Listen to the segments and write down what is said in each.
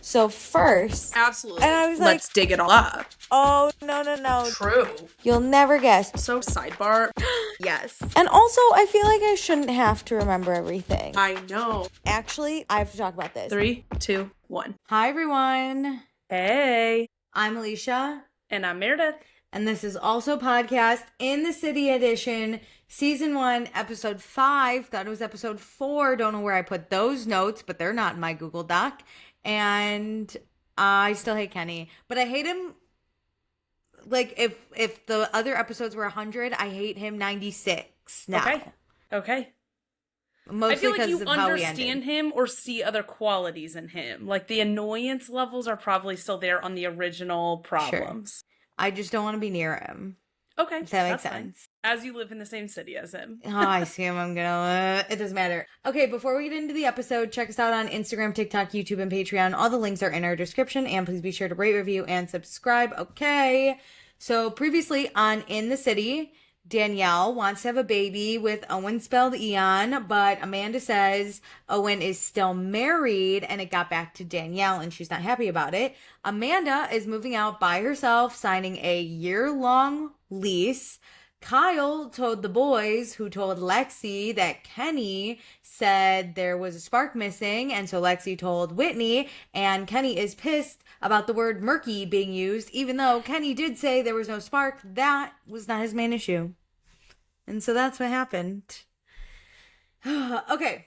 So first, Absolutely. and I was Let's dig it all up. oh, no. True. You'll never guess. So sidebar. Yes. And also, I feel like I shouldn't have to remember everything. I know. Actually, I have to talk about this. 3, 2, 1. Hi, everyone. Hey. I'm Alicia. And I'm Meredith. And this is also podcast in the City Edition, Season 1, Episode 5. Thought it was Episode 4. Don't know where I put those notes, but they're not in my Google Doc. And I still hate Kenny. But I hate him, like, if the other episodes were 100, I hate him 96 now. Okay. Mostly I feel like you of how we understand ended. him or see other qualities in him. Like, the annoyance levels are probably still there on the original problems. I just don't want to be near him. Okay. If that makes that's fine. sense. As you live in the same city as him. Oh, I see him. I'm gonna. It doesn't matter. Okay, before we get into the episode, check us out on Instagram, TikTok, YouTube, and Patreon. All the links are in our description, and please be sure to rate, review, and subscribe. Okay. So previously on In the City, Danielle wants to have a baby with Owen, spelled Eon, but Amanda says Owen is still married and it got back to Danielle and she's not happy about it. Amanda is moving out by herself, signing a year-long lease. Kyle told the boys, who told Lexi, that Kenny said there was a spark missing, and so Lexi told Whitney, and Kenny is pissed about the word murky being used, even though Kenny did say there was no spark. That was not his main issue. And so that's what happened. Okay.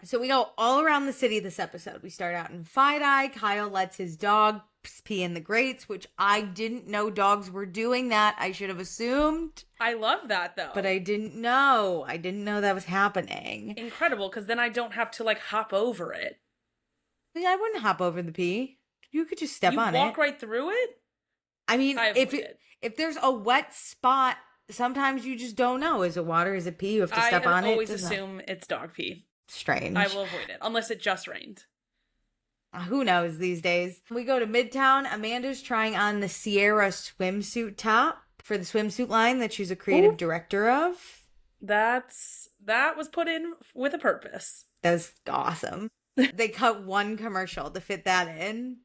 So we go all around the city this episode. We start out in Fide-Eye. Kyle lets his dog pee in the grates, which I didn't know dogs were doing that. I should have assumed. I love that, though. But I didn't know. I didn't know that was happening. Incredible, because then I don't have to, like, hop over it. Yeah, I wouldn't hop over the pee. You could just step on it. You walk right through it? I mean, if there's a wet spot, sometimes you just don't know. Is it water? Is it pee? You have to step on it. I always assume it's dog pee. Strange. I will avoid it, unless it just rained. Who knows these days? We go to Midtown. Amanda's trying on the Sierra swimsuit top for the swimsuit line that she's a creative director of. That was put in with a purpose. That was awesome. They cut one commercial to fit that in.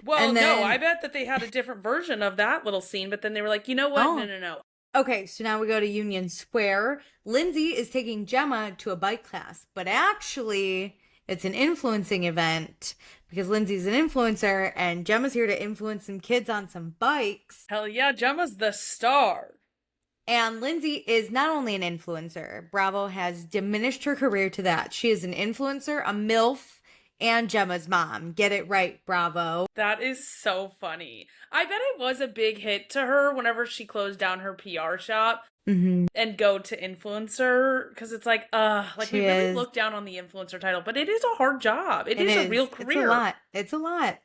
Well, no, I bet that they had a different version of that little scene, but then they were like, you know what? Oh. No. Okay, so now we go to Union Square. Lindsay is taking Gemma to a bike class, but actually it's an influencing event because Lindsay's an influencer and Gemma's here to influence some kids on some bikes. Hell yeah, Gemma's the star. And Lindsay is not only an influencer. Bravo has diminished her career to that. She is an influencer, a MILF, and Gemma's mom. Get it right, Bravo. That is so funny. I bet it was a big hit to her whenever she closed down her PR shop and go to influencer, because it's like, we really look down on the influencer title, but it is a hard job. It is a real career. It's a lot.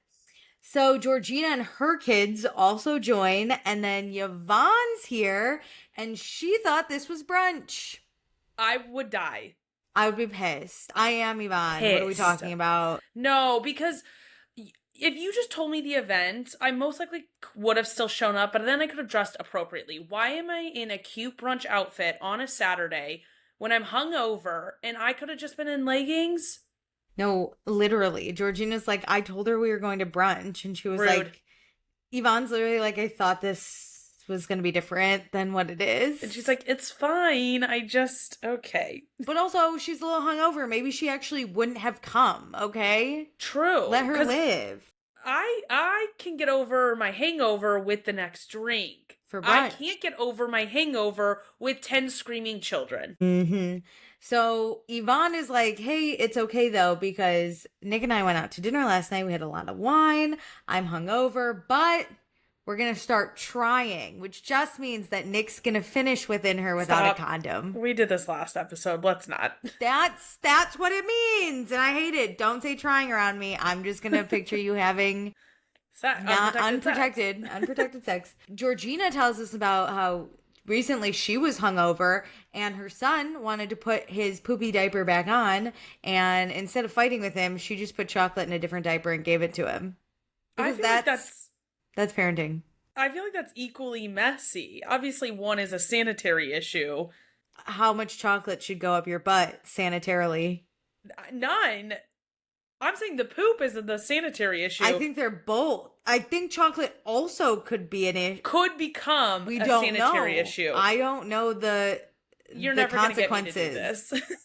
So Georgina and her kids also join, and then Yvonne's here, and she thought this was brunch. I would die. I would be pissed. I am Yvonne. Pissed. What are we talking about? No, because if you just told me the event, I most likely would have still shown up, but then I could have dressed appropriately. Why am I in a cute brunch outfit on a Saturday when I'm hungover and I could have just been in leggings? No, literally. Georgina's like, I told her we were going to brunch, and she was Rude. like, Yvonne's literally like, I thought this was going to be different than what it is. And she's like, it's fine. Okay. But also, she's a little hungover. Maybe she actually wouldn't have come, okay? True. Let her live. I can get over my hangover with the next drink. For brunch. I can't get over my hangover with 10 screaming children. Mm-hmm. So Yvonne is like, hey, it's okay though, because Nick and I went out to dinner last night. We had a lot of wine. I'm hungover, but we're going to start trying, which just means that Nick's going to finish within her without a condom. We did this last episode. Let's not. That's what it means. And I hate it. Don't say trying around me. I'm just going to picture you having unprotected sex. Georgina tells us about how recently she was hungover and her son wanted to put his poopy diaper back on, and instead of fighting with him, she just put chocolate in a different diaper and gave it to him. Because that's parenting. I feel like that's equally messy. Obviously, one is a sanitary issue. How much chocolate should go up your butt sanitarily? None. I'm saying the poop is the sanitary issue. I think they're both. I think chocolate also could be an issue. Could become We a don't sanitary know. issue. I don't know You're the never going to get me to consequences. do this.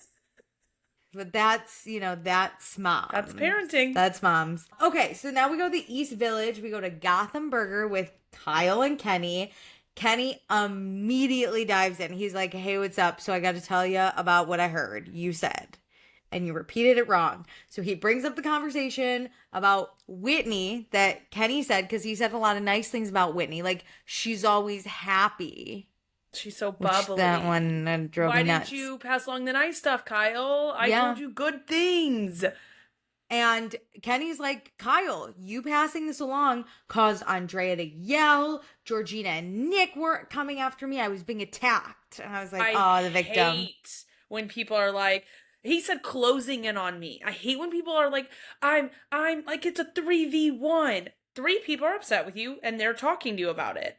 But that's, that's moms. That's parenting. That's moms. Okay, so now we go to the East Village. We go to Gotham Burger with Kyle and Kenny. Kenny immediately dives in. He's like, hey, what's up? So I got to tell you about what I heard you said. And you repeated it wrong. So he brings up the conversation about Whitney that Kenny said, because he said a lot of nice things about Whitney. Like, she's always happy. She's so bubbly. That one drove me nuts. Why didn't you pass along the nice stuff, Kyle? I told you good things. And Kenny's like, Kyle, you passing this along caused Andrea to yell. Georgina and Nick were coming after me. I was being attacked. And I was like, the victim. I hate when people are like, he said closing in on me. I hate when people are like, I'm like, it's a 3v1. 3 people are upset with you and they're talking to you about it.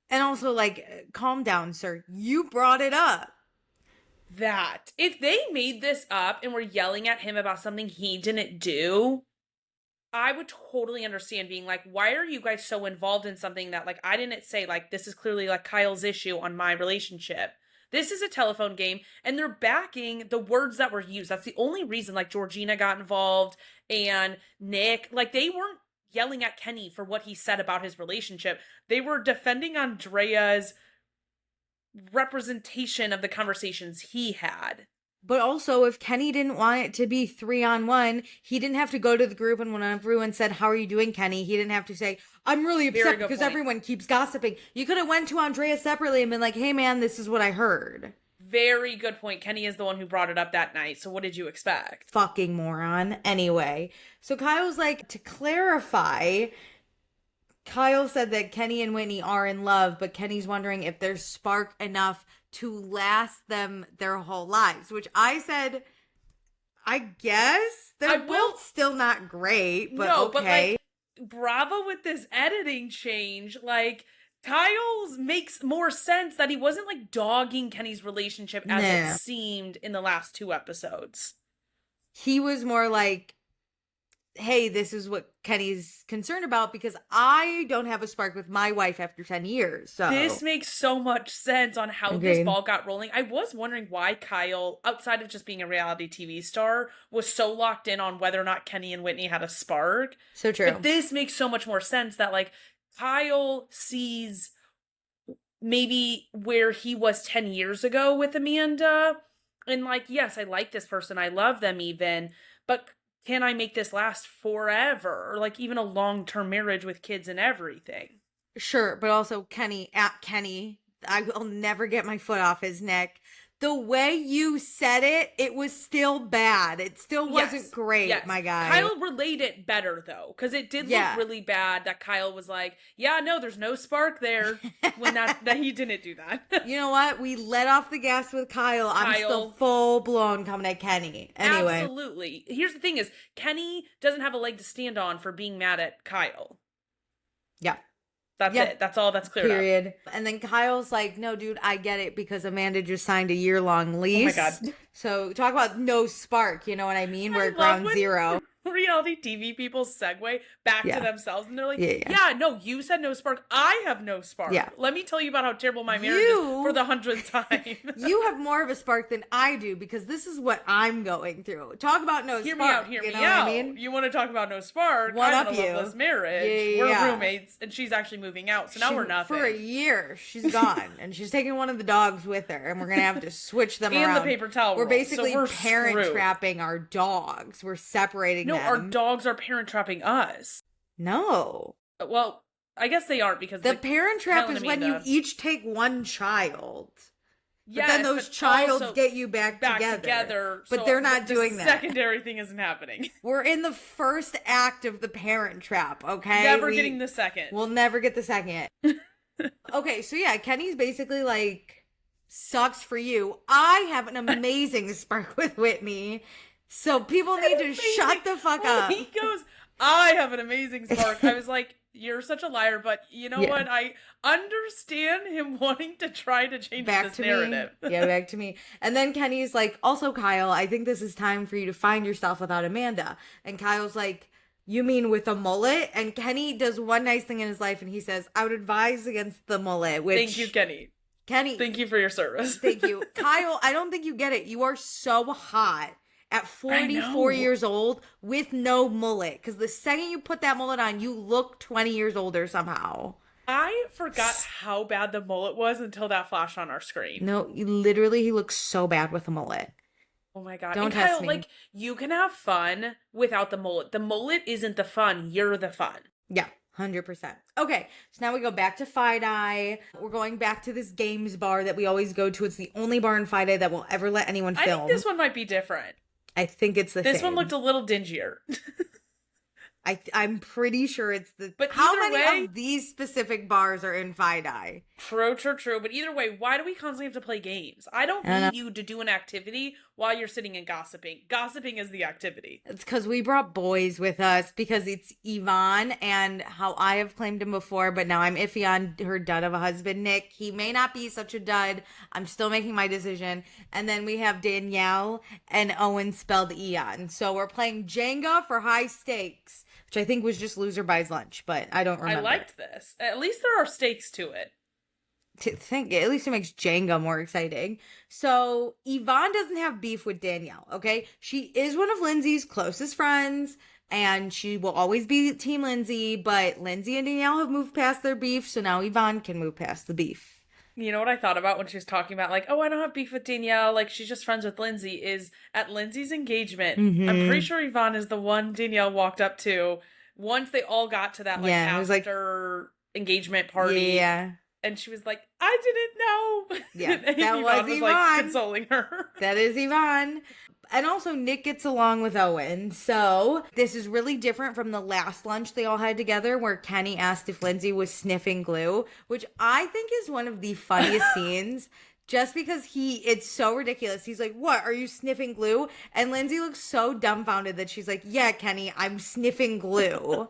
And also, like, calm down, sir. You brought it up. That. If they made this up and were yelling at him about something he didn't do, I would totally understand being like, why are you guys so involved in something that, like, I didn't say, like, this is clearly, like, Kyle's issue on my relationship. This is a telephone game, and they're backing the words that were used. That's the only reason, like, Georgina got involved and Nick. Like, they weren't yelling at Kenny for what he said about his relationship. They were defending Andrea's representation of the conversations he had. But also, if Kenny didn't want it to be 3-on-1, he didn't have to go to the group, and when everyone said, how are you doing, Kenny? He didn't have to say, I'm really upset because everyone keeps gossiping. You could have went to Andrea separately and been like, hey man, this is what I heard. Very good point. Kenny is the one who brought it up that night, so what did you expect? Fucking moron. Anyway, so Kyle's like, to clarify, Kyle said that Kenny and Whitney are in love, but Kenny's wondering if there's spark enough to last them their whole lives, which I said, I guess they're both still not great, but okay. But like, bravo with this editing change. Like, Kyle's makes more sense that he wasn't like dogging Kenny's relationship as it seemed in the last 2 episodes. He was more like, hey, this is what Kenny's concerned about because I don't have a spark with my wife after 10 years. So this makes so much sense on how this ball got rolling. I was wondering why Kyle, outside of just being a reality TV star, was so locked in on whether or not Kenny and Whitney had a spark. So true. But this makes so much more sense that, like, Kyle sees maybe where he was 10 years ago with Amanda. And, like, yes, I like this person. I love them even. But can I make this last forever? Or, like, even a long-term marriage with kids and everything? Sure, but also Kenny, I will never get my foot off his neck. The way you said it, it was still bad. It still wasn't great, my guy. Kyle relayed it better, though, because it did look really bad that Kyle was like, yeah, no, there's no spark there, when that he didn't do that. You know what? We let off the gas with Kyle. I'm still full-blown coming at Kenny. Anyway. Absolutely. Here's the thing is, Kenny doesn't have a leg to stand on for being mad at Kyle. Yeah. That's it. That's all that's cleared Period. Up. And then Kyle's like, no, dude, I get it because Amanda just signed a year-long lease. Oh my God. So talk about no spark, you know what I mean? We're at ground zero. Reality TV people segue back to themselves and they're like, yeah, no, you said no spark. I have no spark. Yeah. Let me tell you about how terrible my marriage is for the 100th time. You have more of a spark than I do because this is what I'm going through. Talk about no spark. Hear me out. I mean? You want to talk about no spark? What I'm up in a loveless marriage. We're roommates and she's actually moving out. So now we're nothing. For a year, she's gone and she's taking one of the dogs with her and we're going to have to switch them around. And the paper towel We're basically parent trapping our dogs. We're separating them. No, our dogs are parent trapping us. No. Well, I guess they aren't because the parent trap is when you each take one child. Yes, but then those childs get you back together. But so they're not doing that. The secondary thing isn't happening. We're in the first act of the parent trap, okay? Never getting the second. We'll never get the second. Okay, so yeah, Kenny's basically like, sucks for you. I have an amazing spark with Whitney. So people need to shut the fuck up. He goes, I have an amazing spark. I was like, you're such a liar, but you know what? I understand him wanting to try to change this narrative. Yeah, back to me. And then Kenny's like, also, Kyle, I think this is time for you to find yourself without Amanda. And Kyle's like, you mean with a mullet? And Kenny does one nice thing in his life, and he says, I would advise against the mullet, which... Thank you, Kenny. Thank you for your service. Thank you. Kyle, I don't think you get it. You are so hot at 44 years old with no mullet. Because the second you put that mullet on, you look 20 years older somehow. I forgot how bad the mullet was until that flashed on our screen. No, literally, he looks so bad with a mullet. Oh my God. Don't and test Kyle, me. like, you can have fun without the mullet. The mullet isn't the fun. You're the fun. Yeah. 100%. Okay, so now we go back to Fi-Dye. We're going back to this games bar that we always go to. It's the only bar in Fi-Dye that will ever let anyone film. I think this one might be different. I think it's the same. This one looked a little dingier. I'm pretty sure it's the... But how many of these specific bars are in Fi-Dye? True. But either way, why do we constantly have to play games? I don't need you to do an activity while you're sitting and gossiping. Gossiping is the activity. It's because we brought boys with us because it's Yvonne and how I have claimed him before, but now I'm iffy on her dud of a husband, Nick. He may not be such a dud. I'm still making my decision. And then we have Danielle and Owen spelled Eon. So we're playing Jenga for high stakes, which I think was just loser buys lunch, but I don't remember. I liked this. At least there are stakes to it. At least it makes Jenga more exciting. So Yvonne doesn't have beef with Danielle, okay? She is one of Lindsay's closest friends, and she will always be Team Lindsay, but Lindsay and Danielle have moved past their beef, so now Yvonne can move past the beef. You know what I thought about when she was talking about, like, oh, I don't have beef with Danielle, like, she's just friends with Lindsay, is at Lindsay's engagement, I'm pretty sure Yvonne is the one Danielle walked up to once they all got to that, like, after engagement party. Yeah. And she was like, I didn't know. Yeah, that was Yvonne. Like, consoling her. That is Yvonne. And also, Nick gets along with Owen. So, this is really different from the last lunch they all had together where Kenny asked if Lindsay was sniffing glue, which I think is one of the funniest scenes. Just because it's so ridiculous. He's like, what, are you sniffing glue? And Lindsay looks so dumbfounded that she's like, yeah, Kenny, I'm sniffing glue.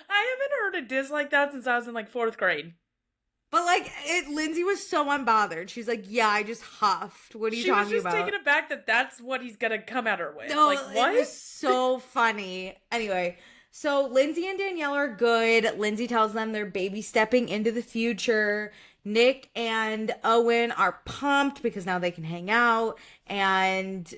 I haven't heard a diss like that since I was in, like, 4th grade. But, like, Lindsay was so unbothered. She's like, yeah, I just huffed. What are you talking about? She was just taken aback that that's what he's gonna come at her with. No, like, what? It was so funny. Anyway, so Lindsay and Danielle are good. Lindsay tells them they're baby stepping into the future. Nick and Owen are pumped because now they can hang out. And...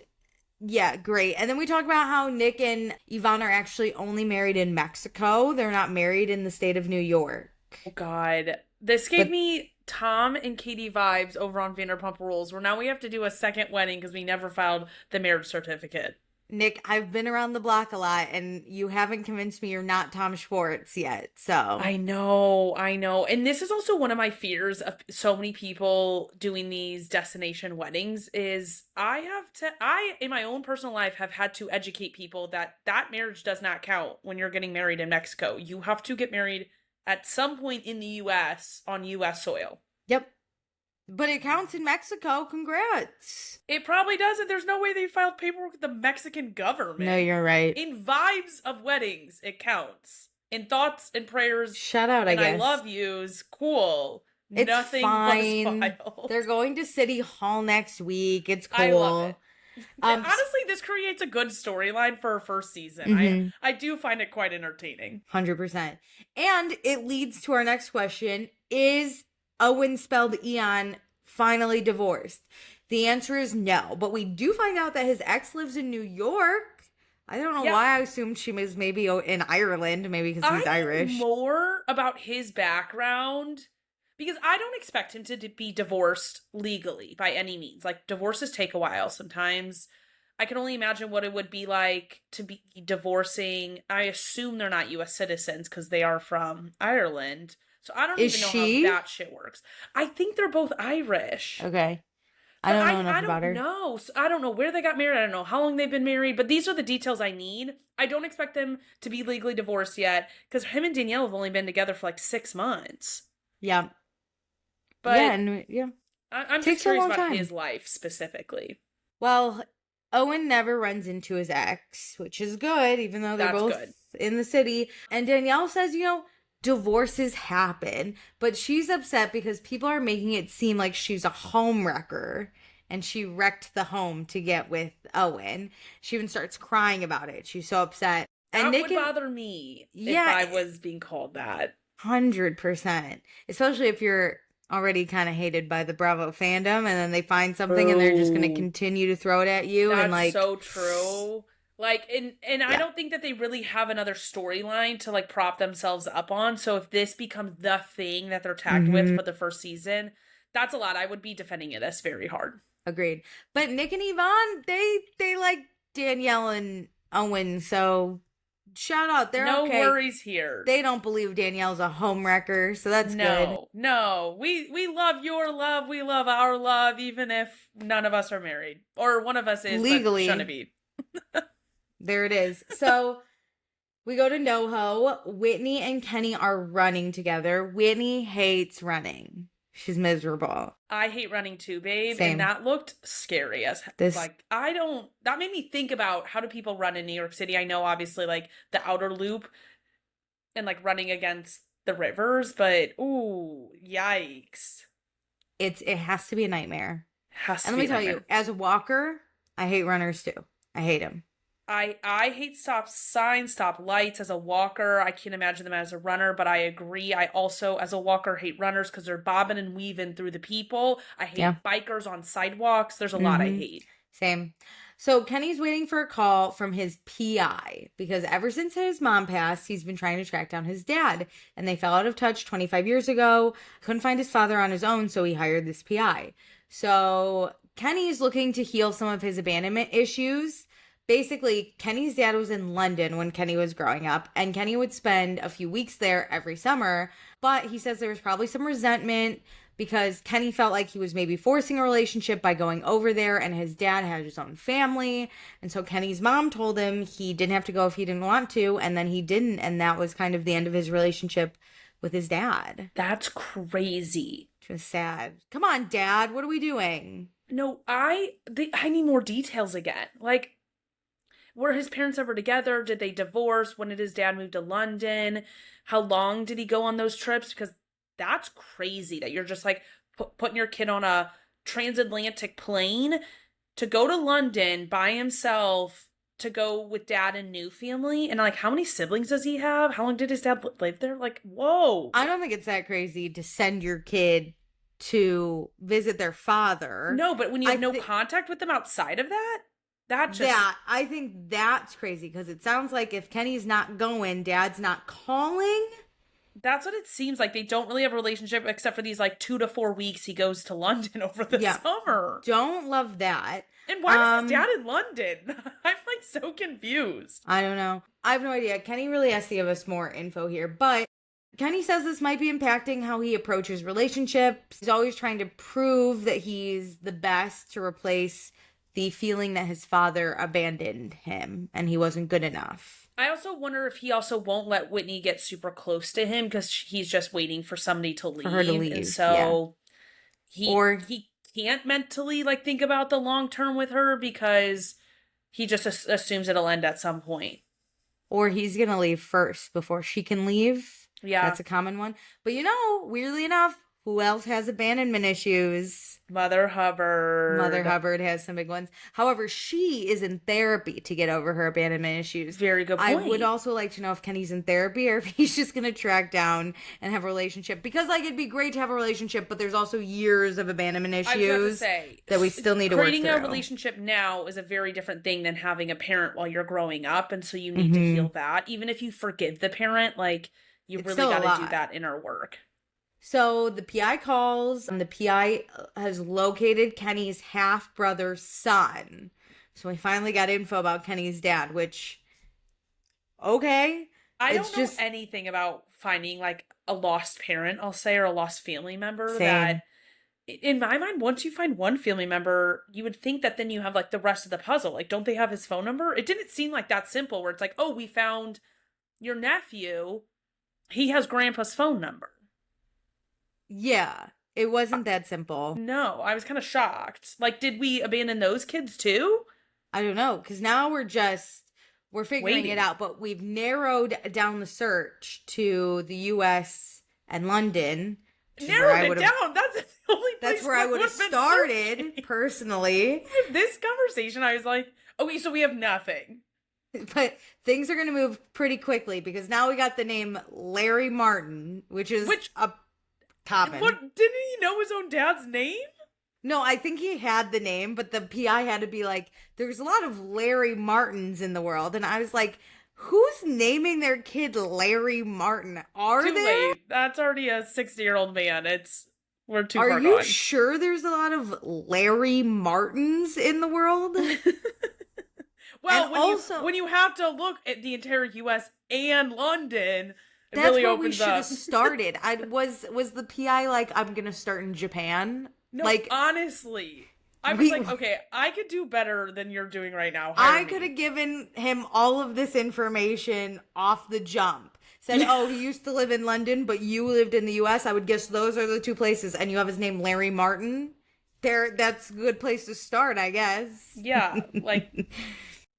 yeah, great. And then we talk about how Nick and Yvonne are actually only married in Mexico. They're not married in the state of New York. Oh, God. This gave me Tom and Katie vibes over on Vanderpump Rules, where now we have to do a second wedding because we never filed the marriage certificate. Nick, I've been around the block a lot, and you haven't convinced me you're not Tom Schwartz yet, so. I know. And this is also one of my fears of so many people doing these destination weddings is I, in my own personal life, have had to educate people that marriage does not count when you're getting married in Mexico. You have to get married at some point in the U.S. on U.S. soil. Yep. But it counts in Mexico. Congrats. It probably doesn't. There's no way they filed paperwork with the Mexican government. No, you're right. In vibes of weddings, it counts. In thoughts and prayers. Shout out, I guess. And I love yous. Cool. It's Nothing fine. was filed. They're going to City Hall next week. It's cool. I love it. Honestly, this creates a good storyline for a first season. I do find it quite entertaining. 100%. And it leads to our next question. Is Owen spelled Eon finally divorced? The answer is no. But we do find out that his ex lives in New York. I don't know why I assumed she was maybe in Ireland. Maybe because he's Irish. More about his background. Because I don't expect him to be divorced legally by any means. Like, divorces take a while sometimes. I can only imagine what it would be like to be divorcing. I assume they're not U.S. citizens because they are from Ireland. So I don't even know how that shit works. I think they're both Irish. Okay. I don't know enough about her. No, so I don't know where they got married. I don't know how long they've been married. But these are the details I need. I don't expect them to be legally divorced yet. Because him and Danielle have only been together for like 6 months. Yeah. But I'm just curious about his life specifically. Well, Owen never runs into his ex, which is good, even though they're both in the city. And Danielle says, divorces happen, but she's upset because people are making it seem like she's a home wrecker and she wrecked the home to get with Owen. She even starts crying about it. She's so upset. And That Nick would bother me if Yeah. I was being called that. 100%. Especially if you're already kind of hated by the Bravo fandom and then they find something and they're just going to Ooh. continue to throw it at you. That's and like, so true. Like, and I Yeah. don't think that they really have another storyline to like prop themselves up on. So if this becomes the thing that they're tagged with for the first season, that's a lot. I would be defending it as very hard. Agreed. But Nick and Yvonne, they like Danielle and Owen, so shout out. They're No okay. worries here. They don't believe Danielle's a home wrecker, so that's good. No. We love your love. We love our love, even if none of us are married. Or one of us is Legally. but shouldn't be. There it is. So we go to NoHo. Whitney and Kenny are running together. Whitney hates running. She's miserable. I hate running too, babe. Same. And that looked scary as that made me think about how do people run in New York City. I know obviously like the outer loop and like running against the rivers, but ooh, yikes. It has to be a nightmare. And let me tell you, as a walker, I hate runners too. I hate them. I hate stop signs, stop lights as a walker. I can't imagine them as a runner, but I agree. I also, as a walker, hate runners because they're bobbing and weaving through the people. I hate bikers on sidewalks. There's a lot I hate. Same. So Kenny's waiting for a call from his PI because ever since his mom passed, he's been trying to track down his dad. And they fell out of touch 25 years ago. Couldn't find his father on his own, so he hired this PI. So Kenny's looking to heal some of his abandonment issues. Basically, Kenny's dad was in London when Kenny was growing up, and Kenny would spend a few weeks there every summer. But he says there was probably some resentment because Kenny felt like he was maybe forcing a relationship by going over there, and his dad had his own family. And so Kenny's mom told him he didn't have to go if he didn't want to, and then he didn't, and that was kind of the end of his relationship with his dad. That's crazy. Which was sad. Come on, Dad, what are we doing? No, I need more details again. Like, were his parents ever together? Did they divorce? When did his dad move to London? How long did he go on those trips? Because that's crazy that you're just like putting your kid on a transatlantic plane to go to London by himself to go with dad and new family. And like, how many siblings does he have? How long did his dad live there? Like, whoa. I don't think it's that crazy to send your kid to visit their father. No, but when you have no contact with them outside of that, I think that's crazy because it sounds like if Kenny's not going, Dad's not calling. That's what it seems like. They don't really have a relationship except for these like 2 to 4 weeks he goes to London over the summer. Don't love that. And why is his dad in London? I'm like so confused. I don't know. I have no idea. Kenny really has to give us more info here, but Kenny says this might be impacting how he approaches relationships. He's always trying to prove that he's the best to replace the feeling that his father abandoned him and he wasn't good enough. I also wonder if he also won't let Whitney get super close to him because he's just waiting for somebody to leave. For her to leave, and so he can't mentally like think about the long term with her because he just assumes it'll end at some point. Or he's going to leave first before she can leave. Yeah. That's a common one. But weirdly enough, who else has abandonment issues? Mother Hubbard. Mother Hubbard has some big ones. However, she is in therapy to get over her abandonment issues. Very good point. I would also like to know if Kenny's in therapy or if he's just going to track down and have a relationship. Because, it'd be great to have a relationship, but there's also years of abandonment issues I was about to say, that we still need to work through. Creating a relationship now is a very different thing than having a parent while you're growing up. And so you need to heal that. Even if you forgive the parent, you really got to do that inner work. So the PI calls, and the PI has located Kenny's half-brother's son. So we finally got info about Kenny's dad, which, okay. I don't know anything about finding, a lost parent, I'll say, or a lost family member. Same. That, in my mind, once you find one family member, you would think that then you have, the rest of the puzzle. Don't they have his phone number? It didn't seem like that simple, where it's like, oh, we found your nephew. He has grandpa's phone number. Yeah, it wasn't that simple. No, I was kind of shocked. Did we abandon those kids too? I don't know, because now we're just We're figuring Waiting. it out, but we've narrowed down the search to the U.S. and London. Narrowed it down. That's the only place That's where I would have been started, searching. personally. This conversation, I was like, okay, so we have nothing. But things are going to move pretty quickly because now we got the name Larry Martin, which a common. What, didn't he know his own dad's name? No, I think he had the name, but the PI had to be like, there's a lot of Larry Martins in the world. And I was like, who's naming their kid Larry Martin? Too late. That's already a 60-year-old man. We're too far gone. Are you sure there's a lot of Larry Martins in the world? Well, when you have to look at the entire U.S. and London, it really opens up. That's where we should have started. Was the PI like, I'm going to start in Japan? No, like, honestly, I was like, okay, I could do better than you're doing right now. I could have given him all of this information off the jump. Said, oh, he used to live in London, but you lived in the U.S. I would guess those are the two places, and you have his name Larry Martin. That's a good place to start, I guess. Yeah, like,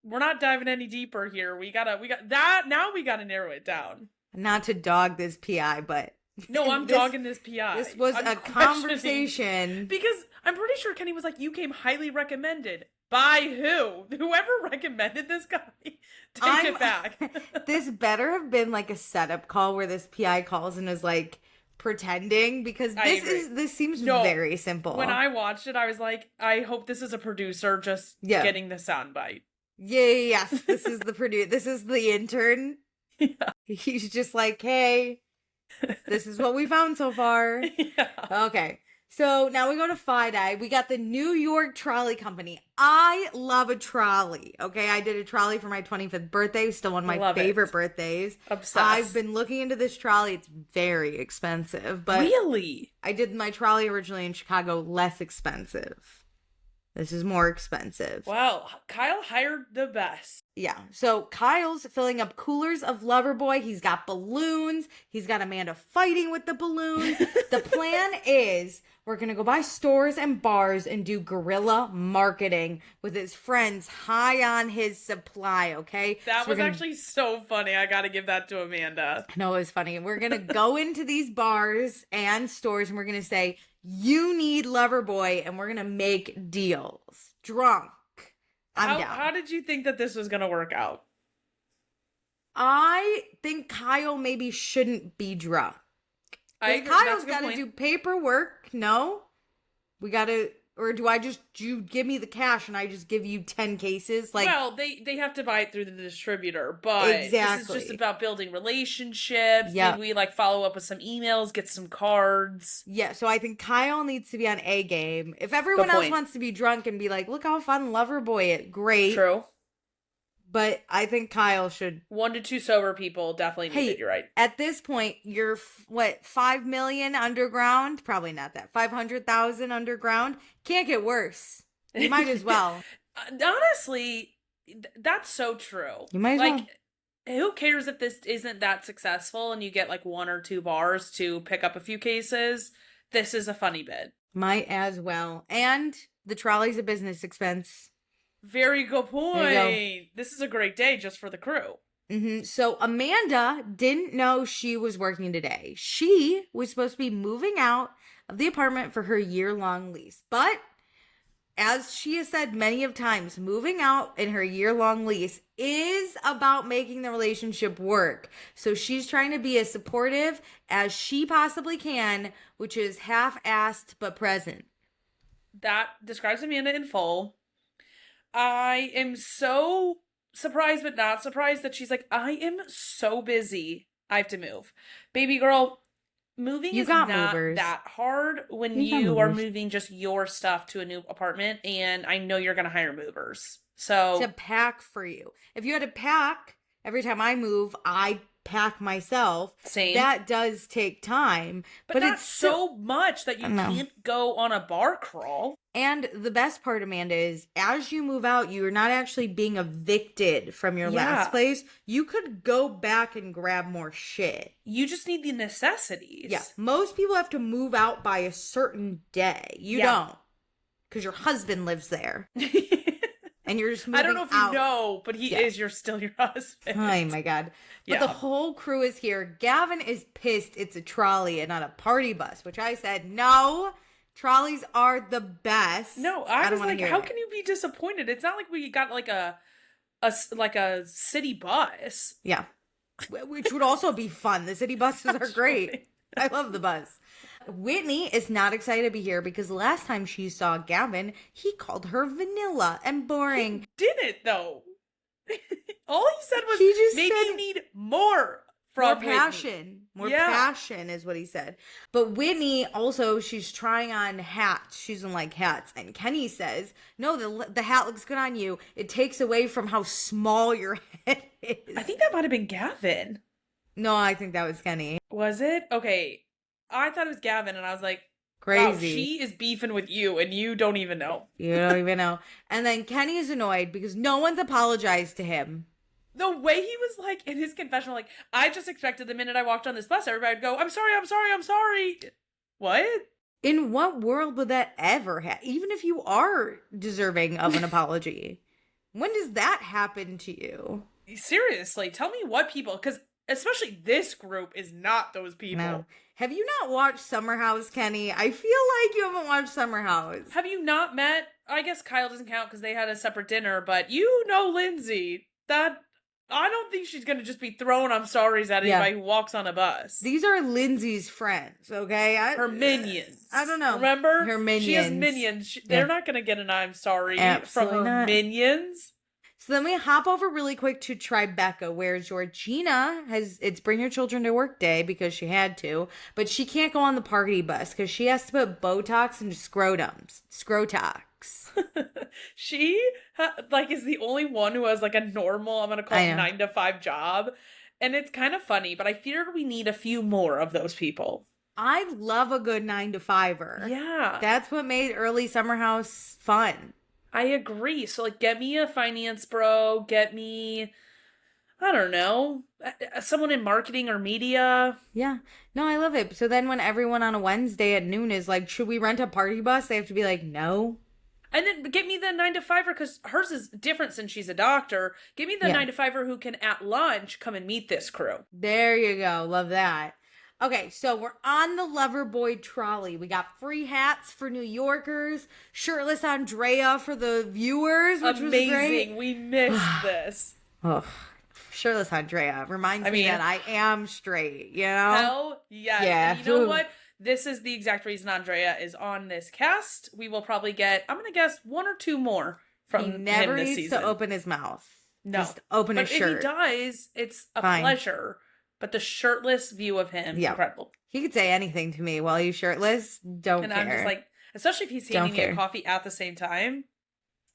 we're not diving any deeper here. We got that. Now we gotta narrow it down. Not to dog this PI, but. No, I'm dogging this PI. This was a conversation. Because I'm pretty sure Kenny was like, you came highly recommended. By who? Whoever recommended this guy. Take it back. This better have been like a setup call where this PI calls and is like pretending, because this seems very simple. When I watched it, I was like, I hope this is a producer just getting the soundbite. Yes, this is the producer. This is the intern. Yeah. He's just like, hey, this is what we found so far. Yeah. Okay. So now we go to FIDI. We got the New York Trolley Company. I love a trolley. Okay. I did a trolley for my 25th birthday. Still one of my favorite birthdays. Obsessed. I've been looking into this trolley. It's very expensive. But really? I did my trolley originally in Chicago, less expensive. This is more expensive. Wow. Kyle hired the best. Yeah. So Kyle's filling up coolers of Loverboy. He's got balloons. He's got Amanda fighting with the balloons. The plan is we're going to go by stores and bars and do guerrilla marketing with his friends high on his supply, okay? That was actually so funny. I got to give that to Amanda. No, it was funny. We're going to go into these bars and stores and we're going to say, you need Loverboy, and we're going to make deals. Drunk. I'm down. How did you think that this was going to work out? I think Kyle maybe shouldn't be drunk. Kyle's got to do paperwork. No? We got to... Or do you give me the cash and I just give you 10 cases? Like, well, they have to buy it through the distributor, but this is just about building relationships. Yep. Maybe we follow up with some emails, get some cards. Yeah, so I think Kyle needs to be on A game. If everyone else wants to be drunk and be like, look how fun Loverboy is, great. True. But I think Kyle should... 1 to 2 sober people definitely need it, you're right. At this point, you're, 5 million underground? Probably not that. 500,000 underground? Can't get worse. You might as well. Honestly, that's so true. You might as well. Who cares if this isn't that successful and you get 1 or 2 bars to pick up a few cases? This is a funny bit. Might as well. And the trolley's a business expense. Very good point. This is a great day just for the crew. Mm-hmm. So Amanda didn't know she was working today. She was supposed to be moving out of the apartment for her year-long lease. But as she has said many of times, moving out in her year-long lease is about making the relationship work. So she's trying to be as supportive as she possibly can, which is half-assed but present. That describes Amanda in full. I am so surprised but not surprised that she's like, I am so busy. I have to move. Baby girl, moving is not that hard when you are moving just your stuff to a new apartment, and I know you're going to hire movers. So to pack for you. If you had to pack every time I move, I pack myself. Same. That does take time. But not it's so much that you can't go on a bar crawl. And the best part, Amanda, is as you move out, you're not actually being evicted from your last place. You could go back and grab more shit. You just need the necessities. Yeah. Most people have to move out by a certain day. You don't. Because your husband lives there. and you're just moving I don't know if out. you know, but he is still your husband. Oh my God. But the whole crew is here. Gavin is pissed it's a trolley and not a party bus, which I said, no, trolleys are the best. No, I was like, how it. can you be disappointed? It's not like we got like a city bus. Yeah. Which would also be fun. The city buses are great. I love the bus. Whitney is not excited to be here because last time she saw Gavin, he called her vanilla and boring. He didn't, though. All he said was, maybe you need more from passion. Whitney. More passion is what he said. But Whitney also, she's trying on hats. She doesn't like hats. And Kenny says, no, the hat looks good on you. It takes away from how small your head is. I think that might have been Gavin. No, I think that was Kenny. Was it? Okay. I thought it was Gavin, and I was like, crazy. Wow, she is beefing with you, and you don't even know. You don't even know. And then Kenny is annoyed because no one's apologized to him. The way he was like in his confessional, like, I just expected the minute I walked on this bus, everybody would go, I'm sorry, I'm sorry, I'm sorry. What? In what world would that ever happen? Even if you are deserving of an apology. When does that happen to you? Seriously, tell me what people, because especially this group is not those people. No. Have you not watched Summer House, Kenny? I feel like you haven't watched Summer House. Have you not met, I guess Kyle doesn't count because they had a separate dinner, but you know Lindsay. That, I don't think she's going to just be throwing I'm sorries at anybody who walks on a bus. These are Lindsay's friends, okay? Her minions. I don't know. Remember? Her minions. She has minions. They're not going to get an I'm sorry Absolutely from her not. minions. So then we hop over really quick to Tribeca, where Georgina it's Bring Your Children to Work Day because she had to, but she can't go on the party bus because she has to put Botox into Scrotox. She is the only one who has like a normal, I'm going to call it 9-to-5 job. And it's kind of funny, but I fear we need a few more of those people. I love a good 9-to-5er. Yeah. That's what made early Summer House fun. I agree. So, like, get me a finance bro, get me, I don't know, someone in marketing or media. Yeah. No, I love it. So then when everyone on a Wednesday at noon is like, should we rent a party bus? They have to be like, no. And then get me the 9-to-5er, because hers is different since she's a doctor. Give me the 9-to-5er who can, at lunch, come and meet this crew. There you go. Love that. Okay, so we're on the Loverboy trolley. We got free hats for New Yorkers, shirtless Andrea for the viewers, which was great. We missed this. Oh, shirtless Andrea reminds me that I am straight, you know? Hell yes. Yeah. And you know what? This is the exact reason Andrea is on this cast. We will probably get, I'm going to guess, 1 or 2 more from him this season. He never needs to open his mouth. No. Just open his shirt. If he does, it's a pleasure. But the shirtless view of him, incredible. He could say anything to me while he's shirtless. Don't care. And I'm just like, especially if he's handing me a coffee at the same time.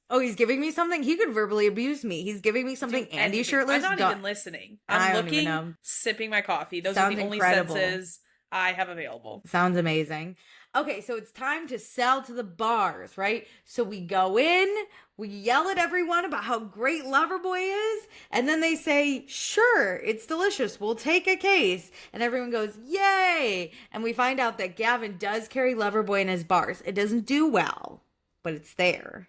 Oh, he's giving me something? He could verbally abuse me. He's giving me something and he's shirtless? I'm not even listening. I'm looking, sipping my coffee. Those are the only senses I have available. Sounds amazing. Okay, so it's time to sell to the bars, right? So we go in, we yell at everyone about how great Loverboy is, and then they say, sure, it's delicious, we'll take a case. And everyone goes, yay! And we find out that Gavin does carry Loverboy in his bars. It doesn't do well, but it's there.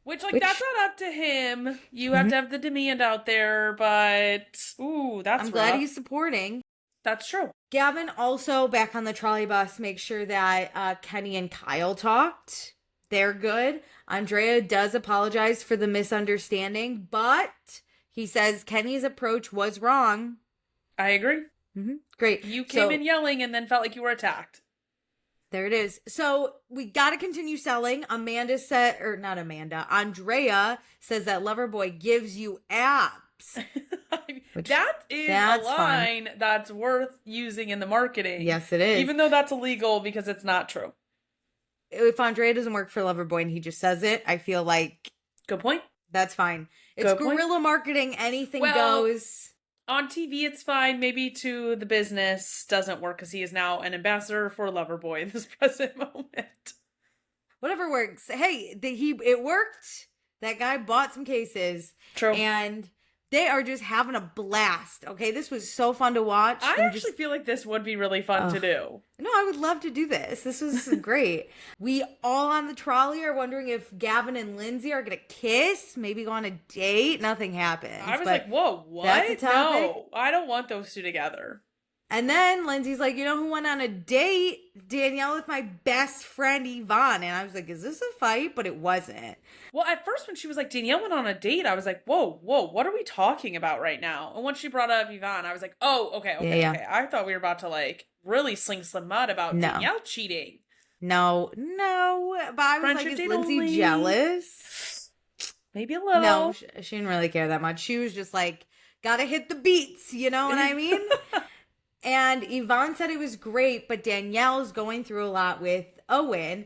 Which that's not up to him. You have to have the demand out there, but, ooh, that's I'm glad he's supporting. That's true. Gavin also, back on the trolley bus, makes sure that Kenny and Kyle talked. They're good. Andrea does apologize for the misunderstanding, but he says Kenny's approach was wrong. I agree. Mm-hmm. Great. You came in yelling and then felt like you were attacked. There it is. So we got to continue selling. Andrea says that Loverboy gives you abs. That is a line that's worth using in the marketing. Yes, it is. Even though that's illegal because it's not true. If Andrea doesn't work for Loverboy and he just says it, I feel like... Good point. That's fine. It's guerrilla marketing. Anything goes. On TV, it's fine. Maybe to the business doesn't work because he is now an ambassador for Loverboy in this present moment. Whatever works. Hey, it worked. That guy bought some cases. True. And They are just having a blast. Okay, this was so fun to watch. I actually feel like this would be really fun to do. No, I would love to do this. This was great. We all on the trolley are wondering if Gavin and Lindsay are going to kiss, maybe go on a date. Nothing happens. I was like, whoa, what? That's a topic. No, I don't want those two together. And then Lindsay's like, you know who went on a date? Danielle with my best friend Yvonne. And I was like, is this a fight? But it wasn't. Well, at first when she was like, Danielle went on a date, I was like, whoa, what are we talking about right now? And once she brought up Yvonne, I was like, oh, okay. I thought we were about to like really sling some mud about Danielle cheating. No. But I was Friendship like, is date Lindsay only? Jealous? Maybe a little. No, she didn't really care that much. She was just like, gotta hit the beats, you know what I mean? And Yvonne said it was great, but Danielle's going through a lot with Owen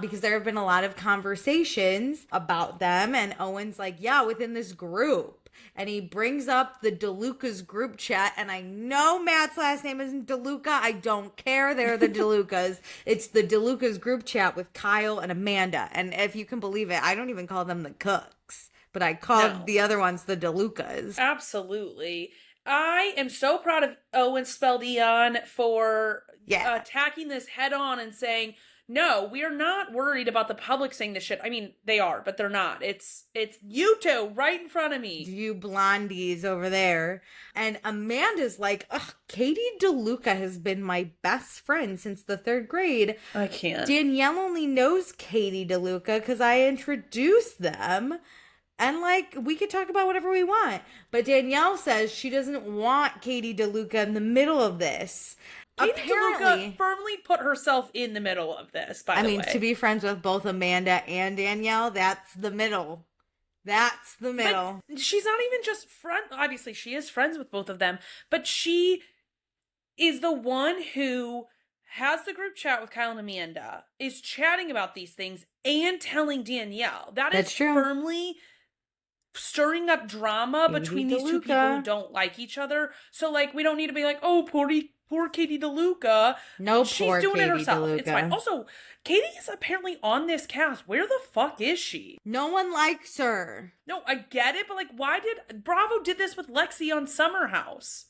because there have been a lot of conversations about them. And Owen's like, yeah, within this group. And he brings up the DeLuca's group chat. And I know Matt's last name isn't DeLuca. I don't care. They're the DeLucas. It's the DeLuca's group chat with Kyle and Amanda. And if you can believe it, I don't even call them the cooks, but I called the other ones the DeLucas. Absolutely. I am so proud of Owen spelled Eon for attacking this head on and saying, no, we are not worried about the public saying this shit. I mean, they are, but they're not. It's you two right in front of me. You blondies over there. And Amanda's like, ugh, Katie DeLuca has been my best friend since the 3rd grade. I can't. Danielle only knows Katie DeLuca because I introduced them. And, like, we could talk about whatever we want. But Danielle says she doesn't want Katie DeLuca in the middle of this. Katie Apparently, DeLuca firmly put herself in the middle of this, by the way. I mean, to be friends with both Amanda and Danielle, that's the middle. That's the middle. But she's not even just friend. Obviously, she is friends with both of them. But she is the one who has the group chat with Kyle and Amanda, is chatting about these things, and telling Danielle. That's true. Firmly stirring up drama between these two people who don't like each other. So, like, we don't need to be like, oh, poor Katie DeLuca. No, she's poor doing Katie it herself. DeLuca. It's fine. Also, Katie is apparently on this cast. Where the fuck is she? No one likes her. No, I get it, but like, why did Bravo did this with Lexi on Summer House?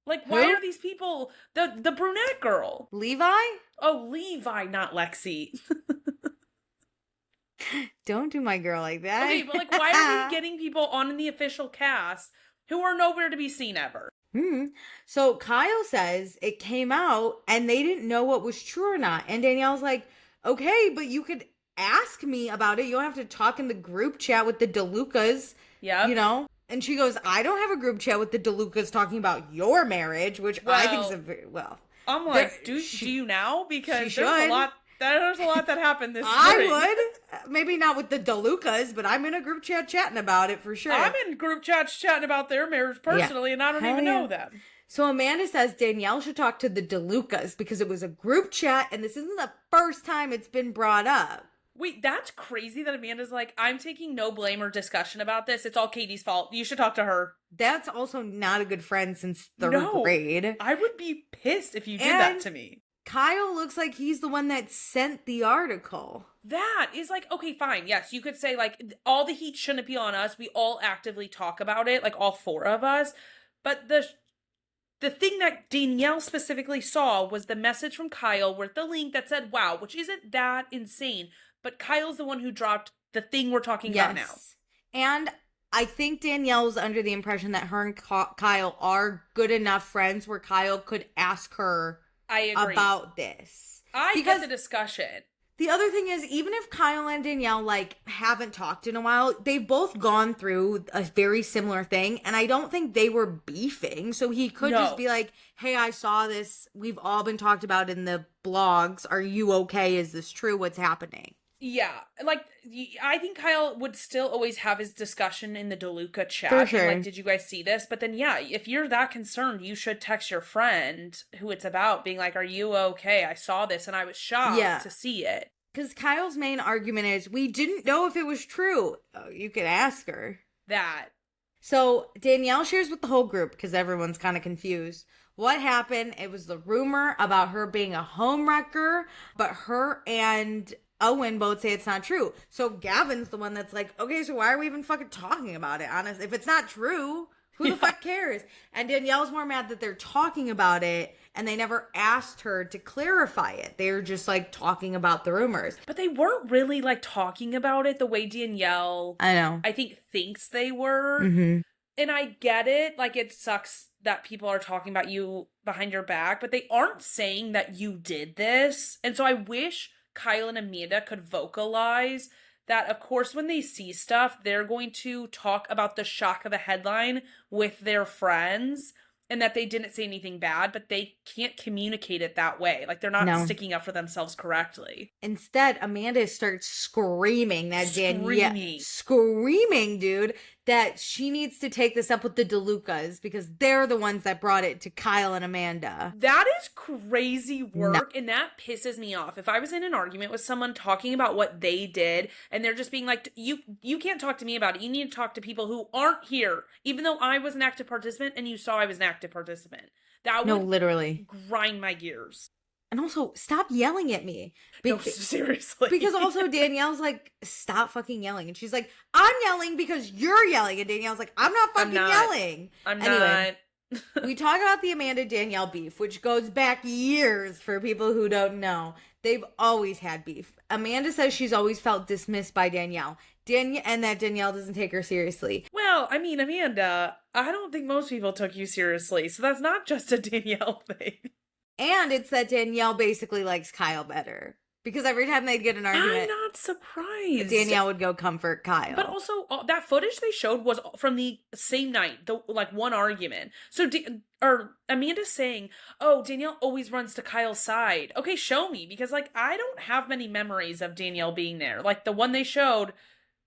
Like, why are these people the brunette girl? Levi? Oh, Levi, not Lexi. Don't do my girl like that. Okay, but like, why are we getting people on in the official cast who are nowhere to be seen ever? So Kyle says it came out and they didn't know what was true or not. And Danielle's like, okay, but you could ask me about it. You don't have to talk in the group chat with the DeLucas. Yeah. You know? And she goes, I don't have a group chat with the DeLucas talking about your marriage, which I think is a very, I'm like, do you now? Because there's a lot that happened this spring. I would. Maybe not with the DeLucas, but I'm in a group chat chatting about it for sure. I'm in group chats chatting about their marriage personally, and I don't even know them. So Amanda says Danielle should talk to the DeLucas because it was a group chat, and this isn't the first time it's been brought up. Wait, that's crazy that Amanda's like, I'm taking no blame or discussion about this. It's all Katie's fault. You should talk to her. That's also not a good friend since 3rd grade. I would be pissed if you did that to me. Kyle looks like he's the one that sent the article. That is like, okay, fine. Yes, you could say like all the heat shouldn't be on us. We all actively talk about it, like all 4 of us. But the thing that Danielle specifically saw was the message from Kyle with the link that said, wow, which isn't that insane. But Kyle's the one who dropped the thing we're talking about now. And I think Danielle's under the impression that her and Kyle are good enough friends where Kyle could ask her about this. I get the discussion. The other thing is, even if Kyle and Danielle, like, haven't talked in a while, they've both gone through a very similar thing, and I don't think they were beefing, so he could just be like, hey, I saw this, we've all been talked about in the blogs, are you okay, is this true, what's happening? Yeah, like, I think Kyle would still always have his discussion in the DeLuca chat. For sure. And like, did you guys see this? But then, yeah, if you're that concerned, you should text your friend who it's about, being like, are you okay? I saw this and I was shocked to see it. Because Kyle's main argument is, we didn't know if it was true. Oh, you could ask her. That. So Danielle shares with the whole group, because everyone's kind of confused, what happened. It was the rumor about her being a homewrecker, but her and Owen both say it's not true. So Gavin's the one that's like, okay, so why are we even fucking talking about it? Honestly, if it's not true, who the fuck cares? And Danielle's more mad that they're talking about it and they never asked her to clarify it. They're just like talking about the rumors. But they weren't really like talking about it the way Danielle, I know. I think, thinks they were. Mm-hmm. And I get it. Like, it sucks that people are talking about you behind your back, but they aren't saying that you did this. And so I wish Kyle and Amanda could vocalize that, of course, when they see stuff, they're going to talk about the shock of a headline with their friends and that they didn't say anything bad, but they can't communicate it that way. Like, they're not sticking up for themselves correctly. Instead, Amanda starts screaming that Screaming. Screaming, dude, that she needs to take this up with the DeLucas because they're the ones that brought it to Kyle and Amanda. That is crazy work, and that pisses me off. If I was in an argument with someone talking about what they did, and they're just being like, you can't talk to me about it. You need to talk to people who aren't here, even though I was an active participant and you saw I was an active participant. That would literally grind my gears. And also, stop yelling at me. No, seriously. Because also Danielle's like, stop fucking yelling. And she's like, I'm yelling because you're yelling. And Danielle's like, I'm not fucking yelling. Anyway, we talk about the Amanda-Danielle beef, which goes back years for people who don't know. They've always had beef. Amanda says she's always felt dismissed by Danielle. And that Danielle doesn't take her seriously. Well, I mean, Amanda, I don't think most people took you seriously. So that's not just a Danielle thing. And it's that Danielle basically likes Kyle better. Because every time they'd get an argument, I'm not surprised. Danielle would go comfort Kyle. But also, that footage they showed was from the same night, one argument. So, Amanda's saying, oh, Danielle always runs to Kyle's side. Okay, show me. Because, like, I don't have many memories of Danielle being there. Like, the one they showed,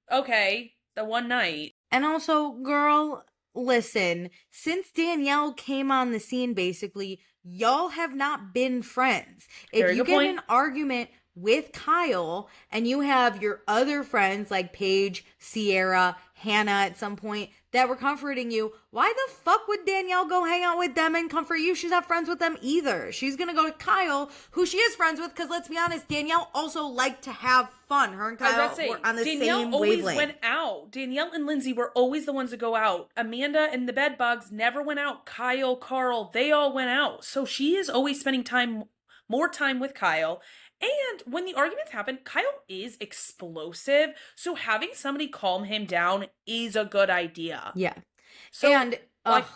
okay, the one night. And also, girl, listen, since Danielle came on the scene, basically, y'all have not been friends. If you get in an argument with Kyle and you have your other friends like Paige, Sierra, Hannah at some point that were comforting you, why the fuck would Danielle go hang out with them and comfort you? She's not friends with them either. She's gonna go to Kyle, who she is friends with, because let's be honest, Danielle also liked to have fun. Her and Kyle were on the same wavelength. Danielle always went out. Danielle and Lindsay were always the ones to go out. Amanda and the bedbugs never went out. Kyle, Carl, they all went out. So she is always spending more time with Kyle. And when the arguments happen, Kyle is explosive. So having somebody calm him down is a good idea. Yeah. So, and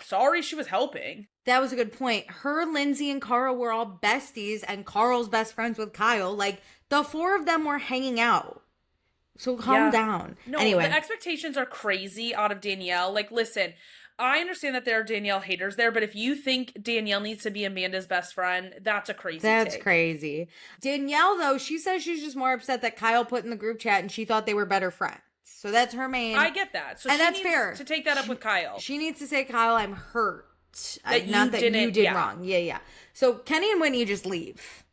sorry she was helping. That was a good point. Her, Lindsay, and Carl were all besties, and Carl's best friends with Kyle. Like, the four of them were hanging out. So calm down. No, anyway. The expectations are crazy out of Danielle. Like, listen, I understand that there are Danielle haters there, but if you think Danielle needs to be Amanda's best friend, that's a crazy take. Crazy. Danielle, though, she says she's just more upset that Kyle put in the group chat and she thought they were better friends. So that's her main. I get that. So and she that's needs fair. To take that up with Kyle. She needs to say, Kyle, I'm hurt. That Not that you did yeah. wrong. Yeah. So Kenny and Whitney just leave,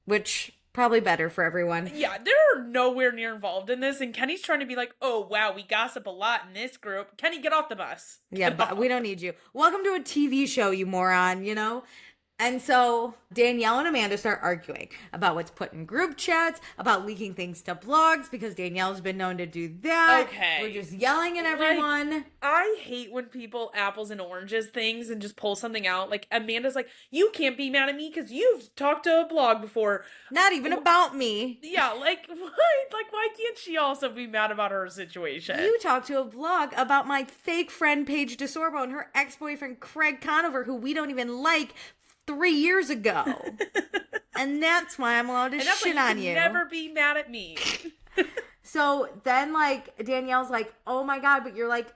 which probably better for everyone. Yeah, they're nowhere near involved in this, and Kenny's trying to be like, oh, wow, we gossip a lot in this group. Kenny, get off the bus. Yeah, but we don't need you. Welcome to a TV show, you moron, you know? And so Danielle and Amanda start arguing about what's put in group chats, about leaking things to blogs, because Danielle's been known to do that. Okay. We're just yelling at everyone. Like, I hate when people apples and oranges things and just pull something out. Like, Amanda's like, you can't be mad at me because you've talked to a blog before. Not even about me. Yeah, like, what? Like, why can't she also be mad about her situation? You talked to a blog about my fake friend Paige DeSorbo and her ex-boyfriend Craig Conover, who we don't even like, 3 years ago. And that's why I'm allowed to shit on you. Never be mad at me. So then, like, Danielle's like, oh my God, but you're, like,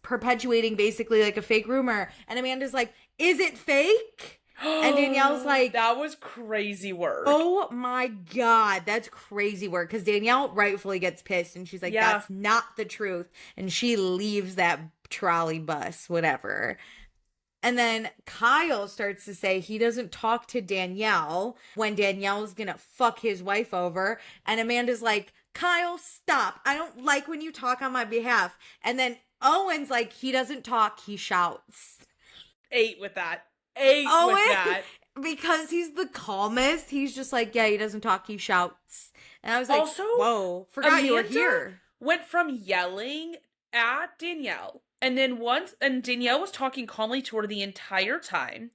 perpetuating basically, like, a fake rumor. And Amanda's like, is it fake? And Danielle's like, that was crazy work. Oh my God, that's crazy work. Because Danielle rightfully gets pissed and she's like, that's not the truth. And she leaves that trolley bus, whatever. And then Kyle starts to say he doesn't talk to Danielle when Danielle's gonna fuck his wife over. And Amanda's like, Kyle, stop. I don't like when you talk on my behalf. And then Owen's like, he doesn't talk, he shouts. 8 with that. ate with Owen, that. because he's the calmest, he's just like, yeah, he doesn't talk, he shouts. And I was like, Also, whoa, forgot you were Amanda here. went from yelling at Danielle, and Danielle was talking calmly to her the entire time.